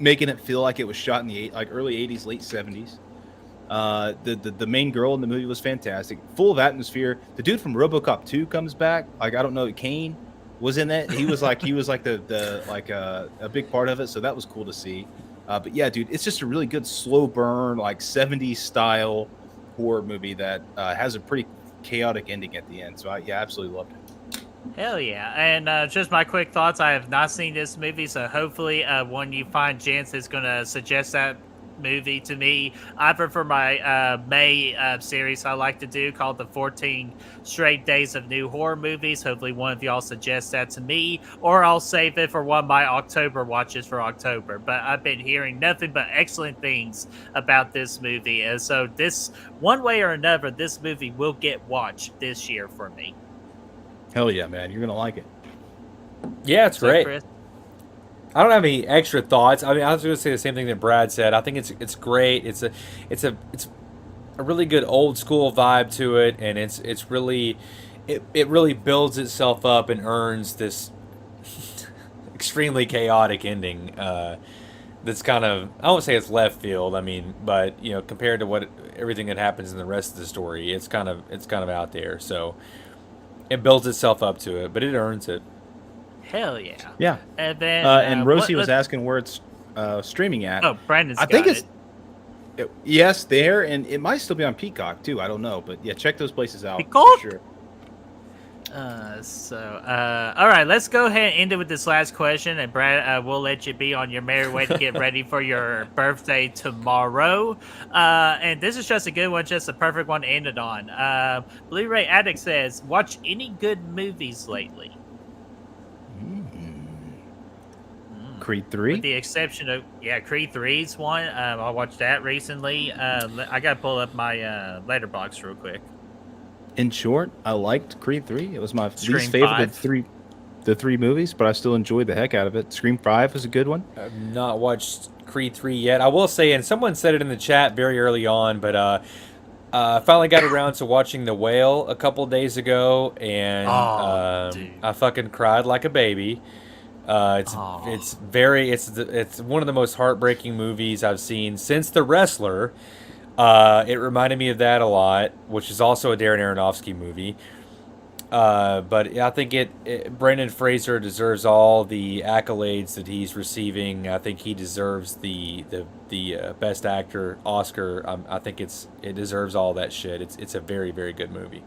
making it feel like it was shot in the early 80s, late 70s. The main girl in the movie was fantastic, full of atmosphere. The dude from RoboCop 2 comes back. Like, I don't know, Kane was in that. He was like a big part of it, so that was cool to see. But yeah, dude, it's just a really good slow burn, like 70s style horror movie that has a pretty chaotic ending at the end. So I absolutely loved it.
Hell yeah. And just my quick thoughts, I have not seen this movie, so hopefully when you find Jance is going to suggest that movie to me, either for my May series I like to do called the 14 Straight Days of New Horror Movies. Hopefully one of y'all suggests that to me, or I'll save it for one of my October watches for October. But I've been hearing nothing but excellent things about this movie, and so this, one way or another, this movie will get watched this year for me.
Hell yeah, man. You're going to like it.
Yeah, it's great.
Chris?
I don't have any extra thoughts. I mean, I was going to say the same thing that Brad said. I think it's great. It's a really good old school vibe to it, and it's really it really builds itself up and earns this extremely chaotic ending. That's kind of, I won't say it's left field. I mean, but you know, compared to everything that happens in the rest of the story, it's kind of out there. So it builds itself up to it, but it earns it.
Hell yeah.
Yeah.
And then
And Rosie was asking where it's streaming at.
Oh, Brandon's
I think
got
it's yes, there, and it might still be on Peacock too. I don't know, but yeah, check those places out.
Peacock?
For sure.
All right, let's go ahead and end it with this last question, and Brad, we'll let you be on your merry way to get ready for your birthday tomorrow. And this is just a good one, just a perfect one to end it on. Blu-ray Addict says, watch any good movies lately?
Creed 3?
With the exception of, Creed 3's one. I watched that recently. I got to pull up my letterbox real quick.
In short, I liked Creed 3. It was my
Scream
least favorite
5.
of the three movies, but I still enjoyed the heck out of it. Scream 5 was a good one.
I've not watched Creed 3 yet. I will say, and someone said it in the chat very early on, but I finally got around to watching The Whale a couple days ago, and I fucking cried like a baby. It's one of the most heartbreaking movies I've seen since The Wrestler. It reminded me of that a lot, which is also a Darren Aronofsky movie. But I think Brendan Fraser deserves all the accolades that he's receiving. I think he deserves the best actor Oscar. I think it deserves all that shit. It's a very, very good movie.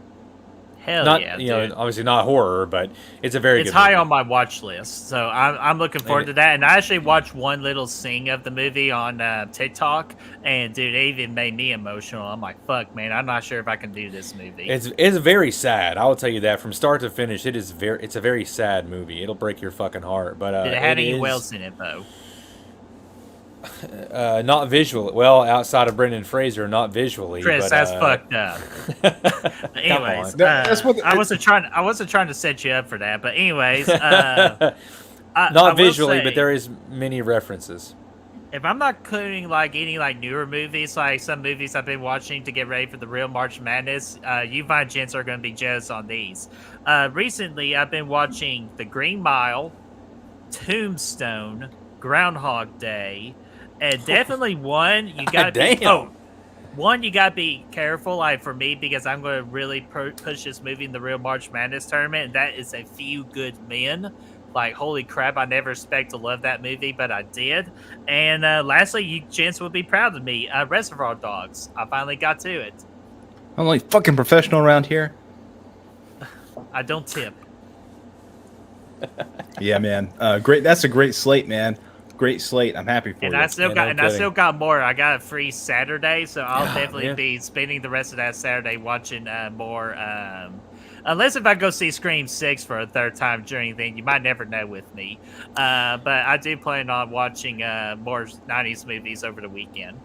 Hell yeah,
you know, obviously not horror, but it's a very good movie.
It's high on my watch list, so I'm looking forward to that. And I actually watched one little scene of the movie on TikTok, and dude, it even made me emotional. I'm like, fuck, man, I'm not sure if I can do this movie.
It's very sad. I will tell you that from start to finish, it's a very sad movie. It'll break your fucking heart. But
did it have any whales in it though?
Not visually. Well, outside of Brendan Fraser, not visually.
Chris,
but,
that's fucked up. Anyways,
that's what
I wasn't trying to set you up for that. But anyways,
not visually, but there is many references.
If I'm not including like any like newer movies, like some movies I've been watching to get ready for the real March Madness, you find gents are going to be jealous on these. Recently, I've been watching The Green Mile, Tombstone, Groundhog Day. And definitely one you gotta be careful, like for me, because I'm going to really push this movie in the real March Madness tournament, and that is A Few Good Men. Like, holy crap, I never expect to love that movie, but I did. And lastly, you gents would be proud of me, Reservoir Dogs. I finally got to it.
I'm like fucking professional around here.
I don't tip.
Yeah, man. Great. That's a great slate, man. Great slate. I'm happy for
and
you.
I still got more. I got a free Saturday, so I'll definitely be spending the rest of that Saturday watching more. Unless if I go see Scream 6 for a third time during anything, you might never know with me. But I do plan on watching more 90s movies over the weekend.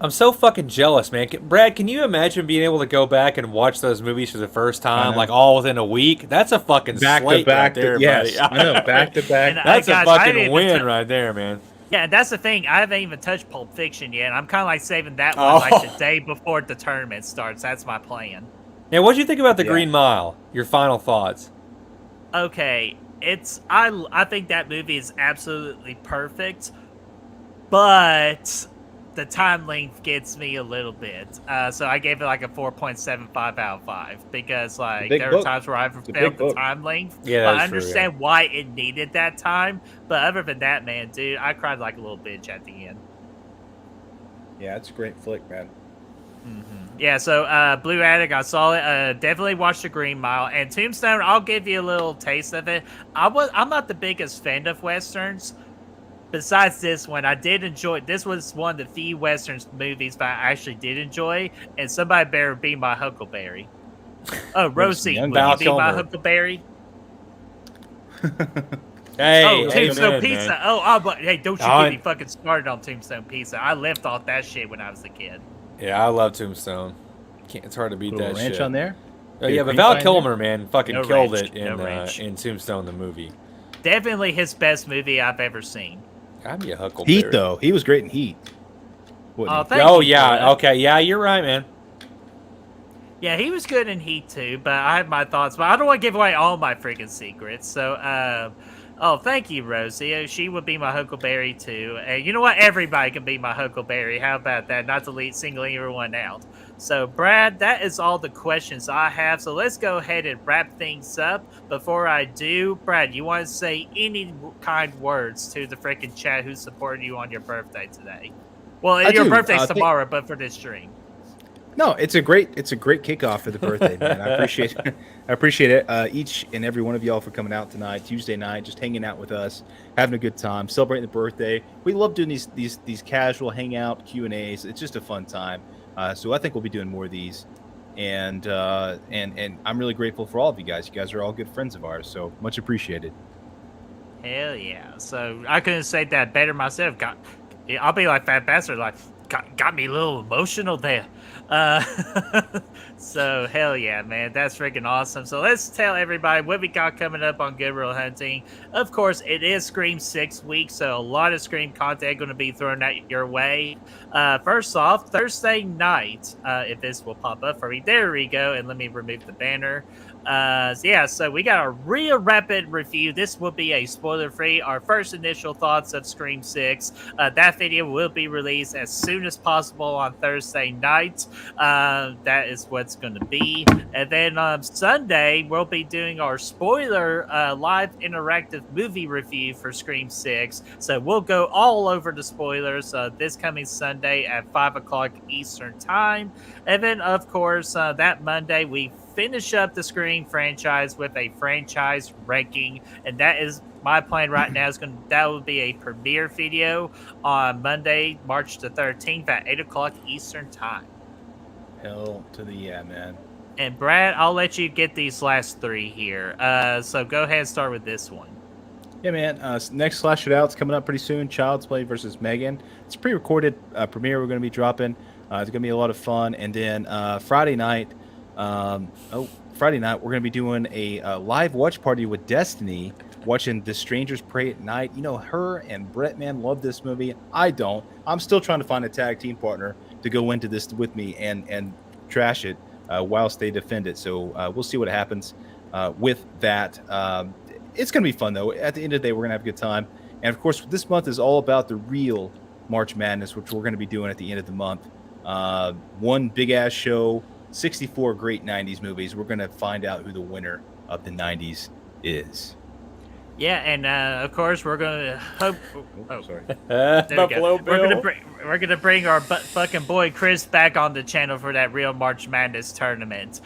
I'm so fucking jealous, man. Brad, can you imagine being able to go back and watch those movies for the first time, like all within a week? That's a fucking slate right there,
yes,
buddy.
I know, back to back.
That's a fucking win right there, man.
Yeah, and that's the thing. I haven't even touched Pulp Fiction yet. I'm kind of like saving that one like the day before the tournament starts. That's my plan.
Now, what do you think about The Green Mile? Your final thoughts?
Okay, I think that movie is absolutely perfect, but the time length gets me a little bit. So I gave it like a 4.75 out of 5 because like there were times where I felt the time length.
Yeah,
but I understand why it needed that time. But other than that, man, dude, I cried like a little bitch at the end.
Yeah, it's a great flick, man.
Mm-hmm. Yeah, so Blue Attic, I saw it. Definitely watched The Green Mile. And Tombstone, I'll give you a little taste of it. I'm not the biggest fan of Westerns. Besides this one, I did enjoy. This was one of the few Western movies that I actually did enjoy. And somebody better be my Huckleberry. Oh, Rosie, will you be my Huckleberry?
Hey,
Tombstone Pizza. Man. But hey, don't you get me fucking started on Tombstone Pizza. I left off that shit when I was a kid.
Yeah, I love Tombstone. It's hard to beat that
ranch
shit.
on there?
Yeah, but Val Kilmer, man, fucking killed it in Tombstone, the movie.
definitely his best movie I've ever seen.
I'd be a Huckleberry.
Heat though, he was great in Heat.
Oh,
He?
thank
Oh
you,
yeah,
Brad.
okay, yeah, you're right, man.
Yeah, he was good in Heat too, but I have my thoughts. But I don't want to give away all my freaking secrets. So, oh, thank you, Rosie. She would be my Huckleberry too. And you know what? Everybody can be my Huckleberry. How about that? Not to single everyone out. So, Brad, that is all the questions I have. So let's go ahead and wrap things up. Before I do, Brad, you want to say any kind words to the freaking chat who supported you on your birthday today? Well, your birthday's tomorrow, but for this stream.
No, it's a great kickoff for the birthday, man. I appreciate it. Each and every one of y'all for coming out tonight, Tuesday night, just hanging out with us, having a good time, celebrating the birthday. We love doing these casual hangout Q&As. It's just a fun time. So I think we'll be doing more of these, and I'm really grateful for all of you guys. You guys are all good friends of ours, so much appreciated. Hell
yeah! So I couldn't say that better myself. I'll be like Fat Bastard, like got me a little emotional there. So hell yeah, man, that's freaking awesome. So let's tell everybody what we got coming up on Good Real Hunting. Of course, it is Scream 6 week, so a lot of Scream content going to be thrown at your way. First off, Thursday night, if this will pop up for me, there we go, and let me remove the banner. So we got a real rapid review. This will be a spoiler-free, our first initial thoughts of Scream 6. That video will be released as soon as possible on Thursday night. That is what's going to be. And then on Sunday, we'll be doing our spoiler live interactive movie review for Scream 6. So we'll go all over the spoilers this coming Sunday at 5 o'clock Eastern Time. And then, of course, that Monday, we finish up the Scream franchise with a franchise ranking, and that is my plan right now. That will be a premiere video on Monday, March the 13th at 8 o'clock Eastern Time.
Hell to the yeah, man.
And Brad, I'll let you get these last three here. So go ahead and start with this one.
Yeah, man. Next Slash It Out's coming up pretty soon. Child's Play versus Megan. It's a pre-recorded premiere we're going to be dropping. It's going to be a lot of fun. And then Friday night, we're going to be doing a live watch party with Destiny, watching The Strangers Pray at Night. You know, her and Brett, man, love this movie. I don't. I'm still trying to find a tag team partner to go into this with me and trash it whilst they defend it. So we'll see what happens with that. It's going to be fun, though. At the end of the day, we're going to have a good time. And, of course, this month is all about the real March Madness, which we're going to be doing at the end of the month. One big-ass show, 64 great 90s movies. We're going to find out who the winner of the 90s is.
Yeah, and of course we're gonna hope. Oh, sorry.
Buffalo Bill.
We're gonna bring our fucking boy Chris back on the channel for that real March Madness tournament.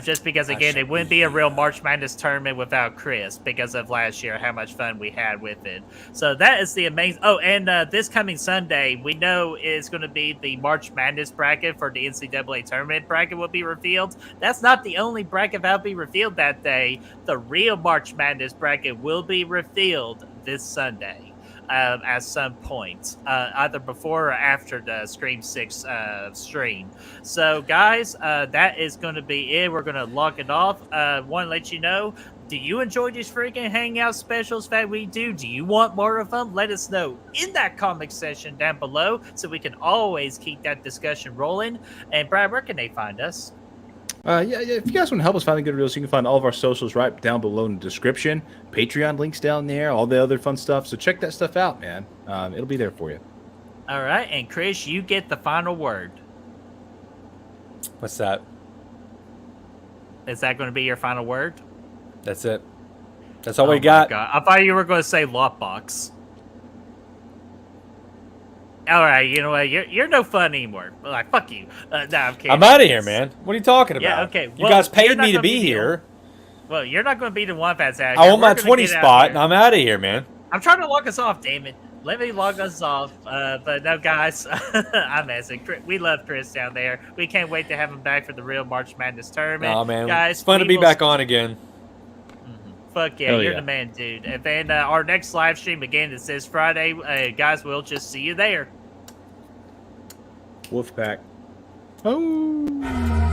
Just because again, it wouldn't be a real March Madness tournament without Chris because of last year, how much fun we had with it. So that is the amazing. Oh, and this coming Sunday, we know is going to be the March Madness bracket for the NCAA tournament bracket will be revealed. That's not the only bracket that'll be revealed that day. The real March Madness bracket will be revealed this Sunday at some point, either before or after the Scream 6 stream. So, guys, that is going to be it. We're going to lock it off. Want to let you know, do you enjoy these freaking Hangout specials that we do? Do you want more of them? Let us know in that comment section down below so we can always keep that discussion rolling. And, Brad, where can they find us?
If you guys want to help us find the good reels, you can find all of our socials right down below in the description. Patreon links down there, all the other fun stuff. So check that stuff out, man. It'll be there for you.
All right, and Chris, you get the final word.
What's that?
Is that going to be your final word?
That's it. That's all we got.
God. I thought you were going to say lockbox. All right, you know what? You're no fun anymore. Like, fuck you. No, I'm kidding.
I'm out of here, man. What are you talking about?
Yeah, okay.
You guys paid me to be here.
Well, you're not going to be the one that's out.
I want my 20 spot, and I'm out of here, man.
I'm trying to log us off, damn it. Let me log us off. But no, guys, I'm messing. We love Chris down there. We can't wait to have him back for the real March Madness tournament.
Oh, man.
Guys,
it's fun to be back on again.
Fuck yeah, you're the man, dude. And then our next live stream, again, it says Friday. Guys, we'll just see you there.
Wolfpack. Oh.